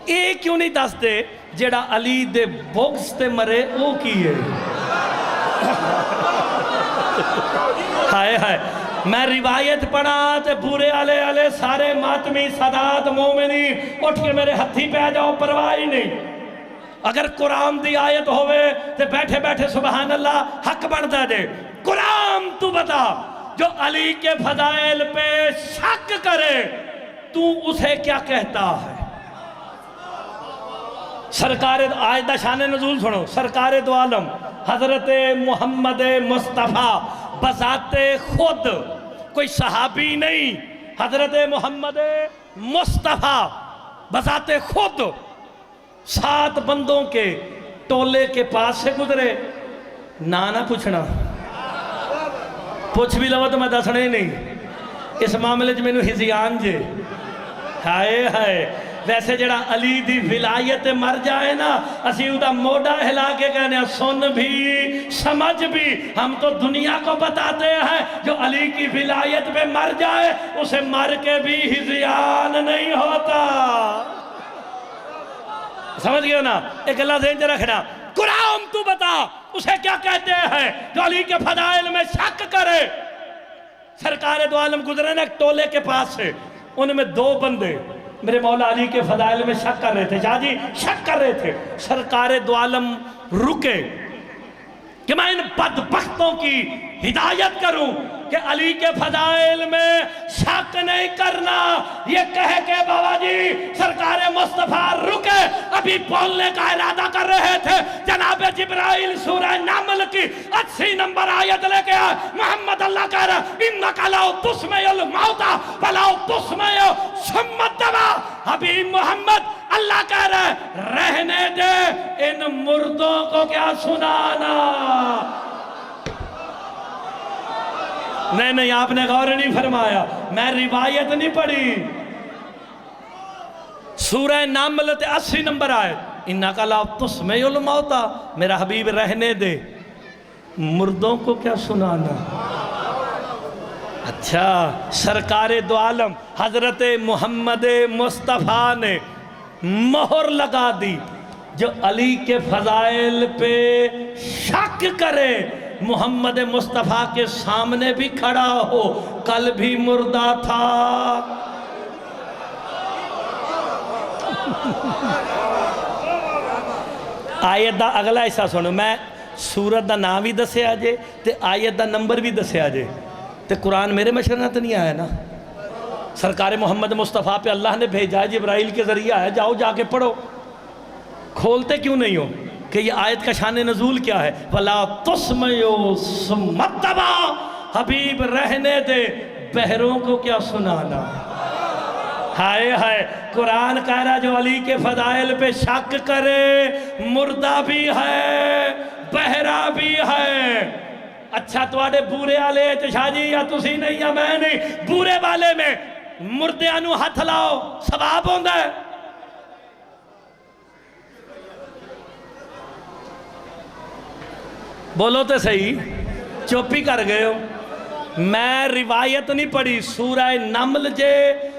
اے کیوں نہیں دستے جیڑا علی دے بغض تے مرے او کی ہے؟ ہائے ہائے میں روایت پڑھا تے پورے آلے سارے ماتمی سادات مومنی اٹھ کے میرے ہتھی پہ آ جاؤ، پرواہ ہی نہیں۔ اگر قرآن دی آیت ہوئے تے بیٹھے بیٹھے سبحان اللہ حق بڑھتا دے۔ قرآن تو بتا، جو علی کے فضائل پہ شک کرے تو اسے کیا کہتا ہے؟ سرکار آیت دا شان نزول سنو، سرکار دو عالم حضرت محمد مصطفیٰ بذات خود، کوئی صحابی نہیں، حضرت محمد مصطفیٰ بذات خود 7 بندوں کے ٹولے کے پاس سے گزرے، نہ پوچھنا، پوچھ بھی لو تو میں دسنے نہیں، اس معاملے میں ہزیان جے، ہائے ہائے۔ ویسے جڑا علی دی ولایت مر جائے نا، اسی اُدھا موڑا ہلا کے کہنے سن بھی سمجھ بھی، ہم تو دنیا کو بتاتے ہیں جو علی کی ولایت پہ مر جائے اسے مر کے بھی ہزیان نہیں ہوتا۔ سمجھ گئے نا؟ ایک اللہ ذہن سے رکھنا، قرآن تو بتا اسے کیا کہتے ہیں جو علی کے فضائل میں شک کرے۔ سرکار دو عالم گزرے نا ایک ٹولے کے پاس سے، ان میں 2 بندے میرے مولا علی کے فضائل میں شک کر رہے تھے، شاہ جی شک کر رہے تھے۔ سرکار دو عالم رکے کہ میں ان بدبختوں کی ہدایت کروں کہ علی کے فضائل میں شک نہیں کرنا، یہ کہہ کے بابا جی سرکار مصطفیٰ رکے، ابھی بولنے کا ارادہ کر رہے تھے، جناب جبرائیل سورہ نمل کی 80 نمبر آیت لے کے آئے۔ محمد اللہ کہہ رہا اِنَّكَ لَوْ تُسْمِعُ الْمَوْتَى فَلَوْ تُسْمِعُ ثُمَّ الدَّمَا۔ حبیب محمد اللہ کہہ رہا ہے رہنے دے ان مردوں کو کیا سنانا۔ نہیں آپ نے غور نہیں فرمایا، میں روایت نہیں پڑھی، سورہ نمل 80 نمبر آئے، اِنَّكَ لَوْ تُسْمِعُ الْمَوْتَى، میرا حبیب رہنے دے مردوں کو کیا سنانا۔ اچھا، سرکار دو عالم حضرت محمد مصطفیٰ نے مہر لگا دی، جو علی کے فضائل پہ شک کرے محمد مصطفیٰ کے سامنے بھی کھڑا ہو، کل بھی مردہ تھا۔ آیت دا اگلا ایسا سنو، میں سورت دا نام بھی دسے آجے تے آیت دا نمبر بھی دسے آجے تے قرآن میرے مشورہ تو نہیں آیا نا، سرکار محمد مصطفیٰ پہ اللہ نے بھیجا ہے، جبرائیل کے ذریعہ ہے، جاؤ جا کے پڑھو۔ کھولتے کیوں نہیں ہو کہ یہ آیت کا شان نزول کیا ہے؟ وَلَا تُسْمِعُ ثُمَّ الدَّمَا، حبیب رہنے دے بہروں کو کیا سنانا۔ ہائے ہائے، قرآن کہہ رہا جو علی کے فضائل پہ شک کرے مردہ بھی ہے بہرہ بھی ہے۔ اچھا تواڈے بورے والے شاہ جی یا تسی نہیں یا میں نہیں، بورے والے میں مردیاں نو ہاتھ لاؤ ثواب ہوندا ہے؟ بولو تو صحیح، چوپی کر گئے ہو۔ میں روایت نہیں پڑھی، سورہ نمل جے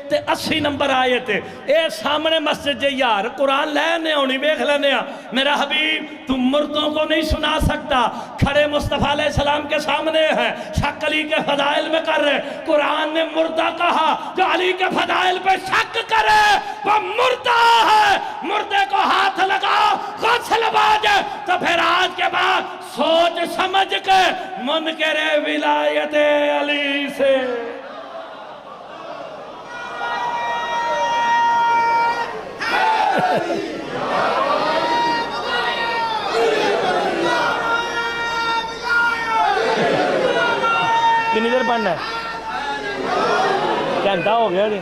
تے 80 نمبر آئے تھے، اے سامنے مسجد جے یار قرآن لینے ہونی بیکھ لینے ہاں، میرا حبیب تم مردوں کو نہیں سنا سکتا، کھڑے مصطفیٰ علیہ السلام کے سامنے ہیں، شک علی کے فضائل میں کر رہے، قرآن نے مردہ کہا، جو علی کے فضائل پہ شک کرے وہ مردہ ہے، مردے کو ہاتھ لگا غسل باجے، تو پھر آج کے بعد سوچ سمجھ کے منکر ولایت علی سے کتنی دیر پڑھنا ہے؟ گھنٹہ ہو گیا جی۔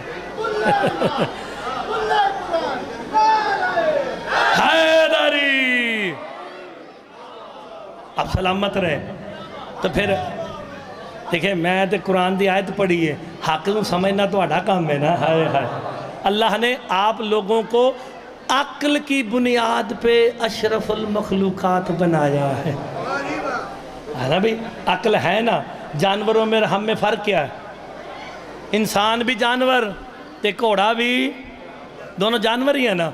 حیدری اب سلامت رہے۔ تو پھر دیکھیں میں تے قرآن دی آیت پڑھی ہے، حق کو سمجھنا تو اڈا کام ہے نا۔ ہائے ہائے، اللہ نے آپ لوگوں کو عقل کی بنیاد پہ اشرف المخلوقات بنایا ہے نا بھئی، عقل ہے نا۔ جانوروں میں ہم میں فرق کیا ہے؟ انسان بھی جانور تے گھوڑا بھی، دونوں جانور ہی ہیں نا۔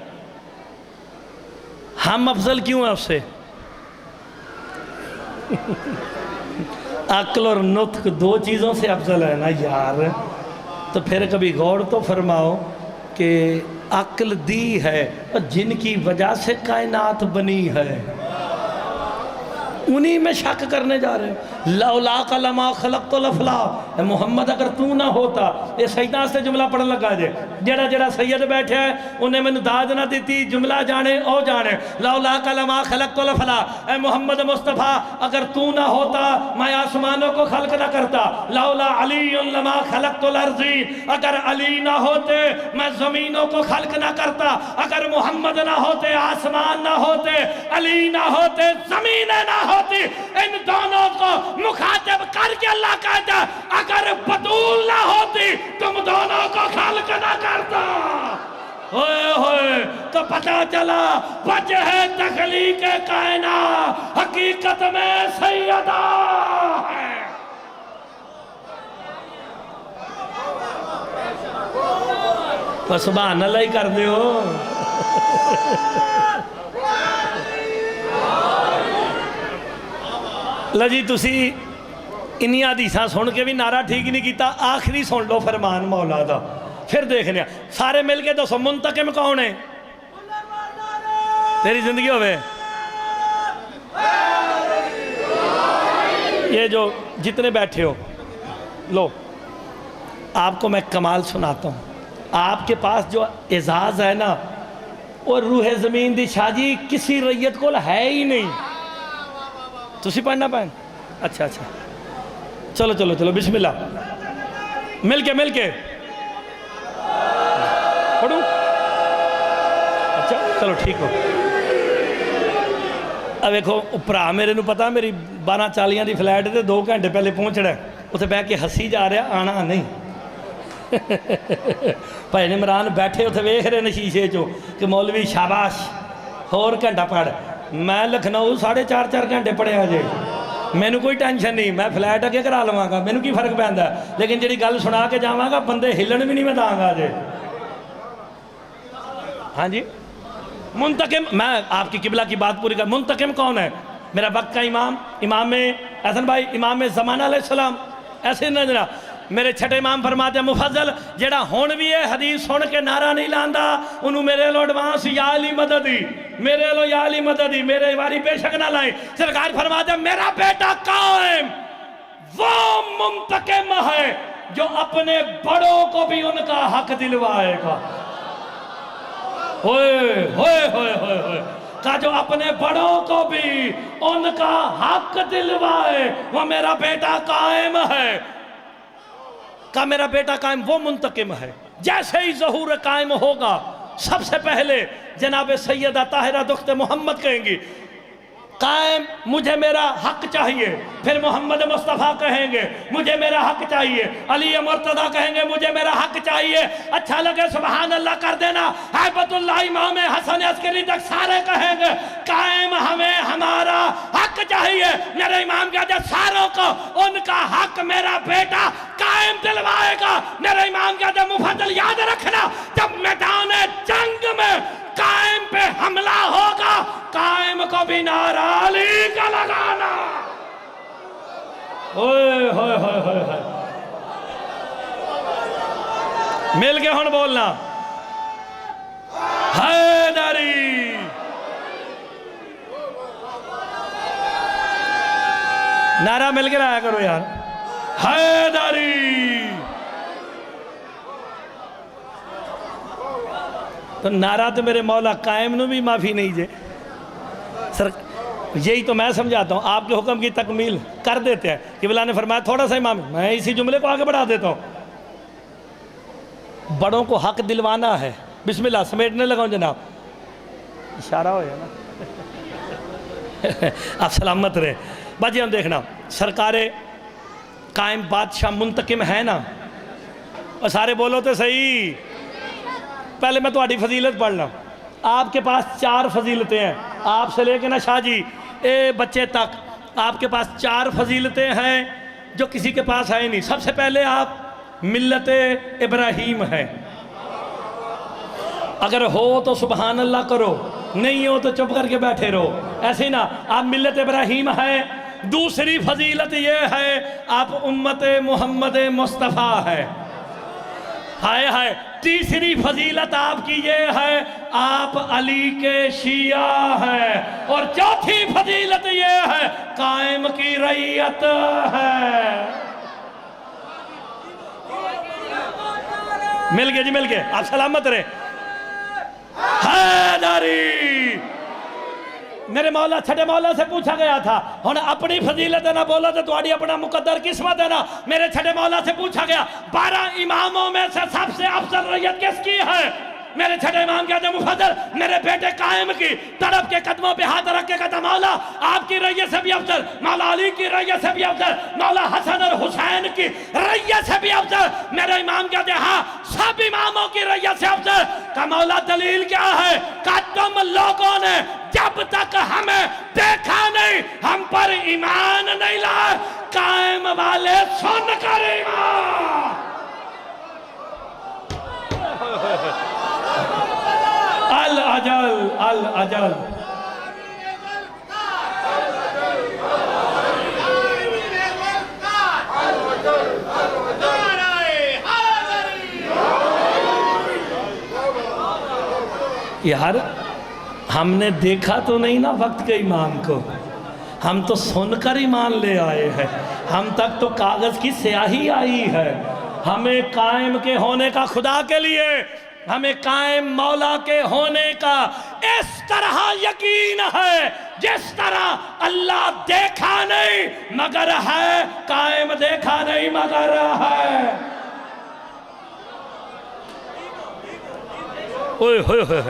ہم افضل کیوں ہیں اس سے؟ عقل اور نطق دو چیزوں سے افضل ہے نا یار، تو پھر کبھی غور تو فرماؤ کہ عقل دی ہے اور جن کی وجہ سے کائنات بنی ہے انہی میں شک کرنے جا رہے ہیں۔ لولاک لما خلقت الافلاک، اے محمد اگر تو نہ ہوتا، یہ سیدہ سے جملہ پڑھن لگا جے، جڑا جڑا سید بیٹھے ہیں انہیں میں داد نہ دیتی، جملہ جانے او جانے۔ لولاک لما خلقت الافلاک، اے محمد مصطفیٰ اگر تو نہ ہوتا میں آسمانوں کو خلق نہ کرتا۔ لولا علی لما خلقت الارضین، اگر علی نہ ہوتے میں زمینوں کو خلق نہ کرتا۔ اگر محمد نہ ہوتے آسمان نہ ہوتے، علی نہ ہوتے زمینیں نہ ہوتی۔ ان دونوں کو مخاطب کر کے اللہ کہتا ہے اگر بطول نہ ہوتی تم دونوں کو خلق نہ کرتا۔ ہوئے ہوئے تو پتہ چلا وجہ تخلیق کائنات حقیقت میں سیدہ ہے۔ تو سبحان اللہ ہی کر دیو۔ لجی تسی انہی حدیثاں سن کے بھی نعرہ ٹھیک نہیں کیتا، آخری سن لو فرمان مولا دا، پھر دیکھنے سارے مل کے دو منتقم کون ہے تیری زندگی ہوئے؟ یہ جو جتنے بیٹھے ہو لو، آپ کو میں کمال سناتا ہوں۔ آپ کے پاس جو اعزاز ہے نا وہ روح زمین دی شاہ جی کسی ریت کو ہے ہی نہیں۔ تسی پڑھنا پائیں؟ اچھا اچھا چلو چلو چلو بسم اللہ، مل کے پڑھوں؟ اچھا چلو ٹھیک ہو۔ اب دیکھو پرا میرے نو پتا میری 12:40 دی فلائٹ تے 2 گھنٹے پہلے پہنچ رہا ہے، اسے بہ کے ہسی جا رہا آنا نہیں۔ بھائی عمران بیٹھے اتنے ویکھ رہے نے شیشے چو کہ مولوی شاباش اور گھنٹہ پڑھ۔ میں لکھنؤ 4.5 گھنٹے پڑھیا جے، میں نے کوئی ٹینشن نہیں، میں فلائٹ اگے کرا لواں گا، میں نے کی فرق پہندا ہے، لیکن جڑی گل سنا کے جاواں گا بندے ہلن بھی نہیں میں داں گا جے۔ ہاں جی منتقم، میں آپ کی قبلہ کی بات پوری کر، منتقم کون ہے؟ میرا وقت کا امام حسن بھائی، امام زمانہ علیہ السلام، ایسے نہ جناب میرے چھٹے امام فرماتے ہیں مفضل جیڑا ہون بھی ہے حدیث سن کے نعرہ نہیں لاندا انہوں میرے لو ایڈوانس یا علی مددی، میرے لو یا علی مددی، میرے واری بے شک نہ لائیں۔ سرکار فرماتے ہیں میرا بیٹا قائم وہ منتقم ہے جو اپنے بڑوں کو بھی ان کا حق دلوائے گا۔ ہوئے ہوئے ہوئے ہوئے ہوئے کہا جو اپنے بڑوں کو بھی ان کا حق دلوائے وہ میرا بیٹا قائم ہے۔ کہا میرا بیٹا قائم وہ منتقم ہے جیسے ہی ظہور قائم ہوگا سب سے پہلے جناب سیدہ طاہرہ دختر محمد کہیں گی قائم مجھے میرا حق چاہیے، پھر محمد مصطفیٰ کہیں گے مجھے میرا حق چاہیے، علی مرتضیٰ کہیں گے مجھے میرا حق چاہیے۔ اچھا لگے سبحان اللہ کر دینا، حیبت اللہ امام حسن عسکری تک سارے کہیں گے قائم ہمیں ہمارا حق چاہیے۔ میرے امام کہتے ہیں ساروں کو ان کا حق میرا بیٹا قائم دلوائے گا۔ میرے امام کہتے ہیں مفضل یاد رکھنا جب میدان جنگ میں قائم پہ حملہ ہوگا قائم کو بھی نعرہ علی کا لگانا۔ ہوئے ہوئے ہوئے ہوئے ہوئے مل کے ہون بولنا حیدری۔ نعرہ مل کے رہا کرو یار، حیدری۔ تو نعرہ تو میرے مولا قائم نو بھی معافی نہیں جے سر، یہی تو میں سمجھاتا ہوں آپ کے حکم کی تکمیل کر دیتے ہیں۔ قبلہ نے فرمایا تھوڑا سا امام، میں اسی جملے کو آگے بڑھا دیتا ہوں، بڑوں کو حق دلوانا ہے۔ بسم اللہ سمیٹنے لگا ہوں جناب، اشارہ ہو جائے نا آپ سلامت رہے۔ باجی ہم دیکھنا سرکار قائم بادشاہ منتقم ہے نا، اور سارے بولو تو صحیح۔ پہلے میں تمہاری فضیلت پڑھنا، آپ کے پاس 4 فضیلتیں ہیں، آپ سے لے کے نا شاہ جی اے بچے تک آپ کے پاس 4 فضیلتیں ہیں جو کسی کے پاس ہے نہیں۔ سب سے پہلے آپ ملت ابراہیم ہیں، اگر ہو تو سبحان اللہ کرو، نہیں ہو تو چپ کر کے بیٹھے رہو، ایسے ہی نا آپ ملت ابراہیم ہیں۔ دوسری فضیلت یہ ہے آپ امت محمد مصطفیٰ ہے، ہائے ہائے۔ تیسری فضیلت آپ کی یہ ہے آپ علی کے شیعہ ہیں، اور چوتھی فضیلت یہ ہے قائم کی رعیت ہے۔ مل گئے جی، مل گئے، آپ سلامت رہے۔ حیدری میرے مولا چھٹے مولا سے پوچھا گیا تھا، ہن اپنی فضیلت نہ بولا تو تہاڈی اپنا مقدر قسمت ہے نا۔ میرے چھٹے مولا سے پوچھا گیا 12 اماموں میں سے سب سے افضل رعیت کس کی ہے؟ میرے چھٹے امام کہتے ہیں مفضل میرے بیٹے قائم کی۔ تڑپ کے قدموں پہ ہاتھ رکھ کے کہتا مولا آپ کی رعیت سے بھی افضل، مولا علی کی رعیت سے بھی افضل، مولا حسن اور حسین کی رعیت سے بھی افضل۔ میرے امام کہتے ہیں ہاں سب اماموں کی رعیت سے افضل۔ کہ مولا دلیل کیا ہے؟ کہ تم لوگوں نے جب تک ہمیں دیکھا نہیں ہم پر ایمان نہیں لائے۔ قائم والے سن کر ایمان، العجل العجل۔ یار ہم نے دیکھا تو نہیں نا وقت کے امام کو، ہم تو سن کر ایمان لے آئے ہیں۔ ہم تک تو کاغذ کی سیاہی آئی ہے۔ ہمیں قائم کے ہونے کا خدا کے لیے، ہمیں قائم مولا کے ہونے کا اس طرح یقین ہے جس طرح اللہ دیکھا نہیں مگر ہے، قائم دیکھا نہیں مگر ہے۔ اوئے ہوئے ہوئے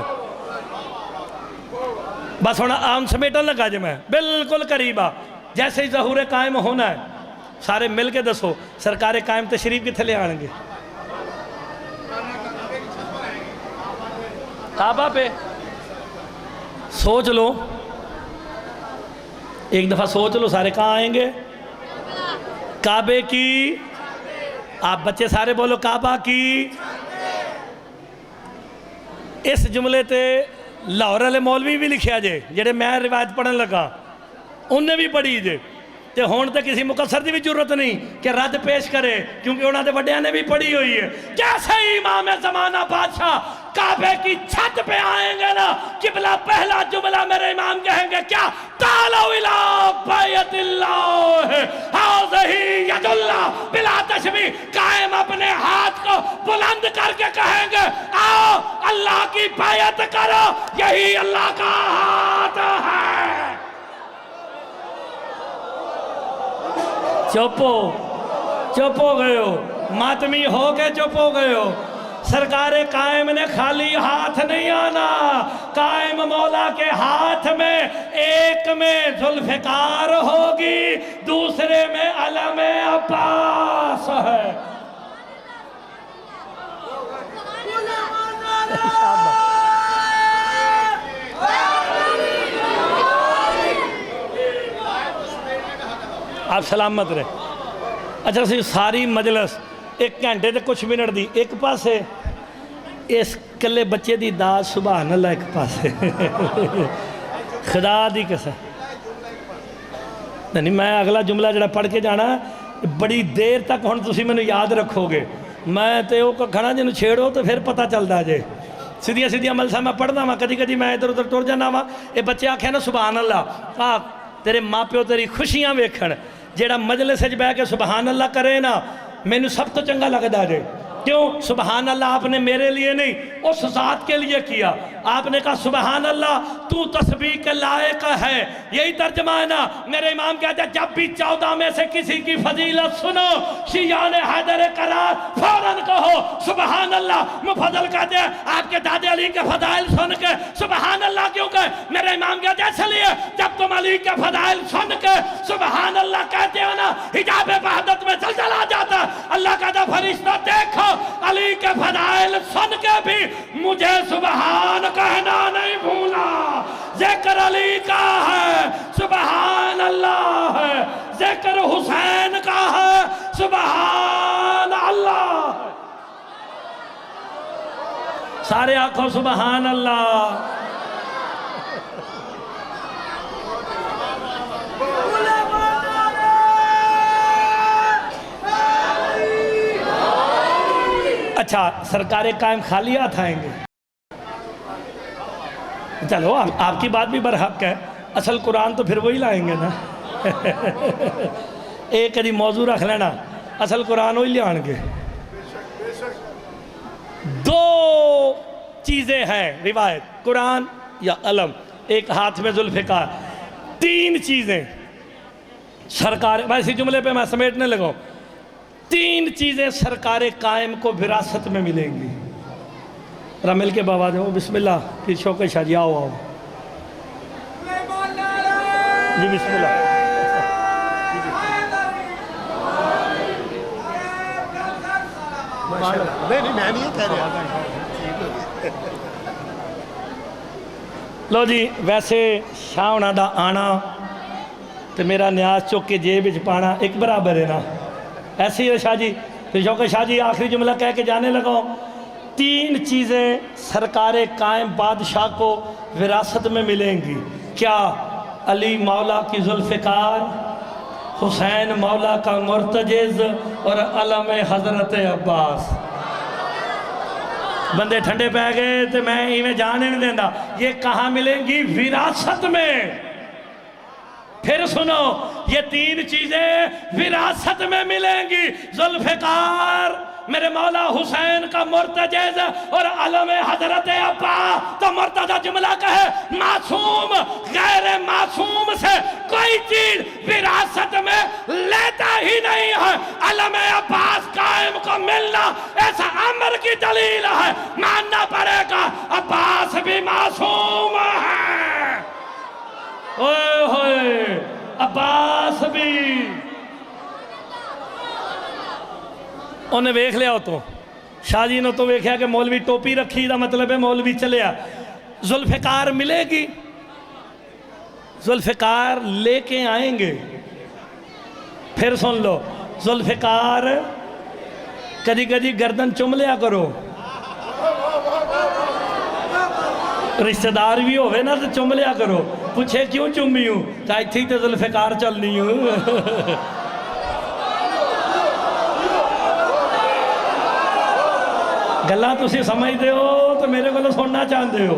بس ہونا آن سمیٹن لگا جی میں بالکل قریبا۔ جیسے ہی ظہور قائم ہونا ہے سارے مل کے دسو سرکار قائم تشریف کی تھلے آنگے کعبہ پہ۔ سوچ لو ایک دفعہ سوچ لو سارے کہاں آئیں گے؟ کعبے کی۔ آپ بچے سارے بولو کعبہ کی۔ اس جملے تے لاہور والے مولوی بھی لکھیا جے جڑے میں روایت پڑھن لگا انہیں بھی پڑھی جے تے ہون تے کسی مقصر دی بھی ضرورت نہیں کہ رد پیش کرے کیونکہ انہاں دے بڑیاں نے بھی پڑھی ہوئی ہے۔ کیسے امام زمانہ بادشاہ کعبے کی چھت پہ آئیں گے نا قبلہ پہلا جملہ میرے امام کہیں گے کیا؟ تعالوا الی بیت اللہ ھذہ ید اللہ بلا تشبیہ۔ قائم اپنے ہاتھ کو بلند کر کے کہیں گے آؤ اللہ کی بیعت کرو، یہی اللہ کا ہاتھ ہے۔ چپ ہو گئے ہو، ماتمی ہو کے چپ ہو گئے ہو۔ سرکار قائم نے خالی ہاتھ نہیں آنا، قائم مولا کے ہاتھ میں ایک میں ذوالفقار ہوگی دوسرے میں علم عباس ہے۔ آپ سلامت رہے۔ اچھا سی ساری مجلس ایک گھنٹے تے کچھ منٹ دی ایک پاسے اس کلے بچے دی داد سبحان اللہ ایک پاسے خدا دی قسم نہیں میں اگلا جملہ جڑا پڑھ کے جانا بڑی دیر تک ہن تسی میں یاد رکھو گے۔ میں تے او کھڑا جنوں چھیڑو تو پھر پتہ چلدا جے سیدھیاں سیدھیاں ملسا میں پڑھنا وا کدی کدی میں ادھر ادھر ٹر جانا وا اے بچے آکھے نا سبحان اللہ آ تیرے ماں پیو تیری خوشیاں ویکھن جیڑا مجلس وچ بیٹھ کے سبحان اللہ کرے نا مینوں سب تو چنگا لگدا جے۔ کیوں؟ سبحان اللہ آپ نے میرے لیے نہیں اس ذات کے لیے کیا۔ آپ نے کہا سبحان اللہ تو تسبیح کے لائق ہے، یہی ترجمہ ہے نا۔ میرے امام کہتے ہیں جب بھی 14 میں سے کسی کی فضیلت سنو شیعان حیدر قرار فوراً کہو سبحان اللہ۔ مفضل کہتے ہیں آپ کے دادے علی کے فضائل سن کے سبحان اللہ کیوں کہ میرے امام کہتے ہیں اس لیے جب تم علی کے فضائل سن کے سبحان اللہ کہتے ہو نا حجاب وحدت میں زلزلہ آ جاتا ہے۔ اللہ کہتا ہے فرشتہ دیکھو علی کے فضائل سن کے بھی مجھے سبحان کہنا نہیں بھولا۔ ذکر علی کا ہے سبحان اللہ ہے، ذکر حسین کا ہے سبحان اللہ ہے۔ سارے آنکھوں سبحان اللہ۔ اچھا سرکار قائم خالی ہاتھ آئیں گے؟ چلو آپ کی بات بھی برحق ہے، اصل قرآن تو پھر وہی لائیں گے نا ایک کدی موضوع رکھ لینا، اصل قرآن وہی لے آن گے۔ دو چیزیں ہیں روایت، قرآن یا علم، ایک ہاتھ میں ذوالفقار، تین چیزیں سرکار، میں اسی جملے پہ میں سمیٹنے لگا، تین چیزیں سرکار قائم کو وراثت میں ملیں گی۔ رمل کے بابا جو بسم اللہ کی شوق شاہ جی، آؤ آؤ جی بسم اللہ۔ لو جی ویسے شاہ ہونا دا آنا تو میرا نیاز چوک کے جیب وچ پانا ایک برابر ہے نا، ایسے ہی ہے شاہ جی۔ پھر شوق شاہ جی آخری جملہ کہہ کے جانے لگا، تین چیزیں سرکار قائم بادشاہ کو وراثت میں ملیں گی، کیا؟ علی مولا کی ذوالفقار، حسین مولا کا مرتجز، اور علم حضرت عباس۔ بندے ٹھنڈے پہ گئے تو میں ایویں جانے نہیں دینا، یہ کہاں ملیں گی؟ وراثت میں۔ پھر سنو، یہ تین چیزیں وراثت میں ملیں گی، ذوالفقار، میرے مولا حسین کا مرتجز، اور علم حضرت عباس۔ تو مرتضی جملہ کہے، معصوم غیر معصوم سے کوئی چیز وراثت میں لیتا ہی نہیں ہے۔ علم عباس قائم کو ملنا ایسا امر کی دلیل ہے، ماننا پڑے گا عباس بھی معصوم ہے۔ اوہ ہوئے عباس بھی، انہیں ویکھ لیا ہو تو شاہ جی نے تو ویکھیا کہ مولوی ٹوپی رکھی دا مطلب ہے مولوی چلیا۔ ذوالفقار ملے گی، ذوالفقار لے کے آئیں گے۔ پھر سن لو، ذوالفقار کدی کدی گردن چم لیا کرو، رشتہ دار بھی ہوئے نا تو چم لیا کرو، پوچھے کیوں چمی ہوں؟ چاہی تھی تو ذوالفقار چلنی ہوں گلہ تسی سمجھتے ہو تو میرے کو سننا چاہتے ہو۔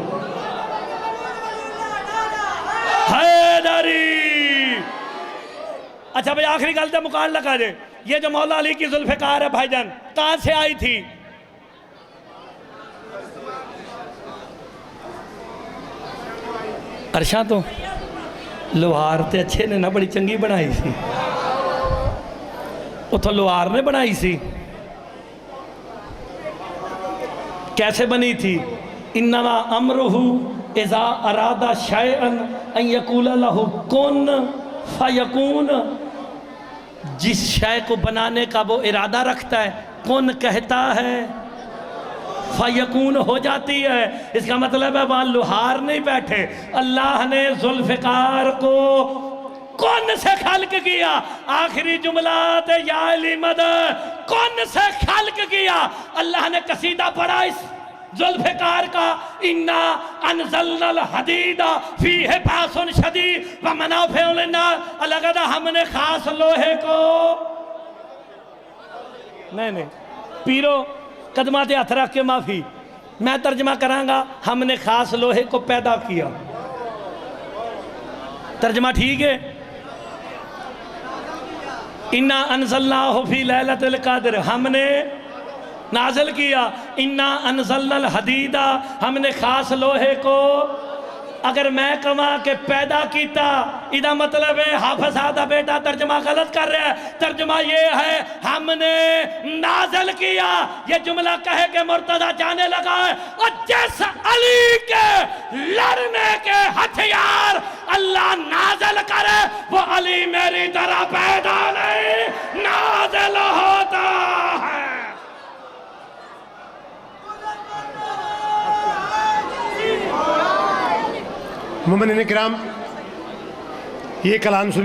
حیدری، اچھا بھئی آخری گل تے مکان لگا دے، یہ جو مولا علی کی ذوالفقار ہے بھائی جان کہاں سے آئی تھی؟ عرشاں تو لوہار تے اچھے نے نہ بڑی چنگی بنائی سی، اتھو لوہار نے بنائی سی، کیسے بنی تھی؟ انما امرہ اذا ارادہ شیئن ان یقول لہ کن فیکون، جس شے کو بنانے کا وہ ارادہ رکھتا ہے کن کہتا ہے فیکون ہو جاتی ہے۔ اس کا مطلب ہے وہاں لوہار نہیں بیٹھے، اللہ نے ذوالفقار کو کون سے خلق کیا؟ آخری جملات یا علی مدد، کون سے خلق کیا؟ اللہ نے قصیدہ پڑھا اس ذوالفقار کا، اِنَّا أَنزَلْنَا الْحَدِيدَ فِيهِ بَأْسٌ شَدِيدٌ وَمَنَافِعُ لِلنَّاسِ، اللہ کہتا ہم نے خاص لوہے کو، نہیں پیرو قدمات ہاتھ رکھ کے معافی، میں ترجمہ کروں گا، ہم نے خاص لوہے کو پیدا کیا۔ ترجمہ ٹھیک ہے؟ اِنَّا أَنزَلْنَاهُ فِي لَيْلَةِ الْقَدْرِ، ہم نے نازل کیا۔ اِنَّا أَنزَلْنَا الْحَدِيدَ، ہم نے خاص لوہے کو، اگر میں کہاں کہ پیدا کیتا، ادھا مطلب ہے حافظ آدھا بیٹا ترجمہ غلط کر رہا ہے، ترجمہ یہ ہے ہم نے نازل کیا۔ یہ جملہ کہے کہ مرتضی جانے لگا ہے، اور جس علی کے لڑنے کے ہتھیار اللہ نازل کرے، وہ علی میری طرح پیدا نہیں، نازل ہوتا ہے۔ مومنین کرام، یہ کلام سن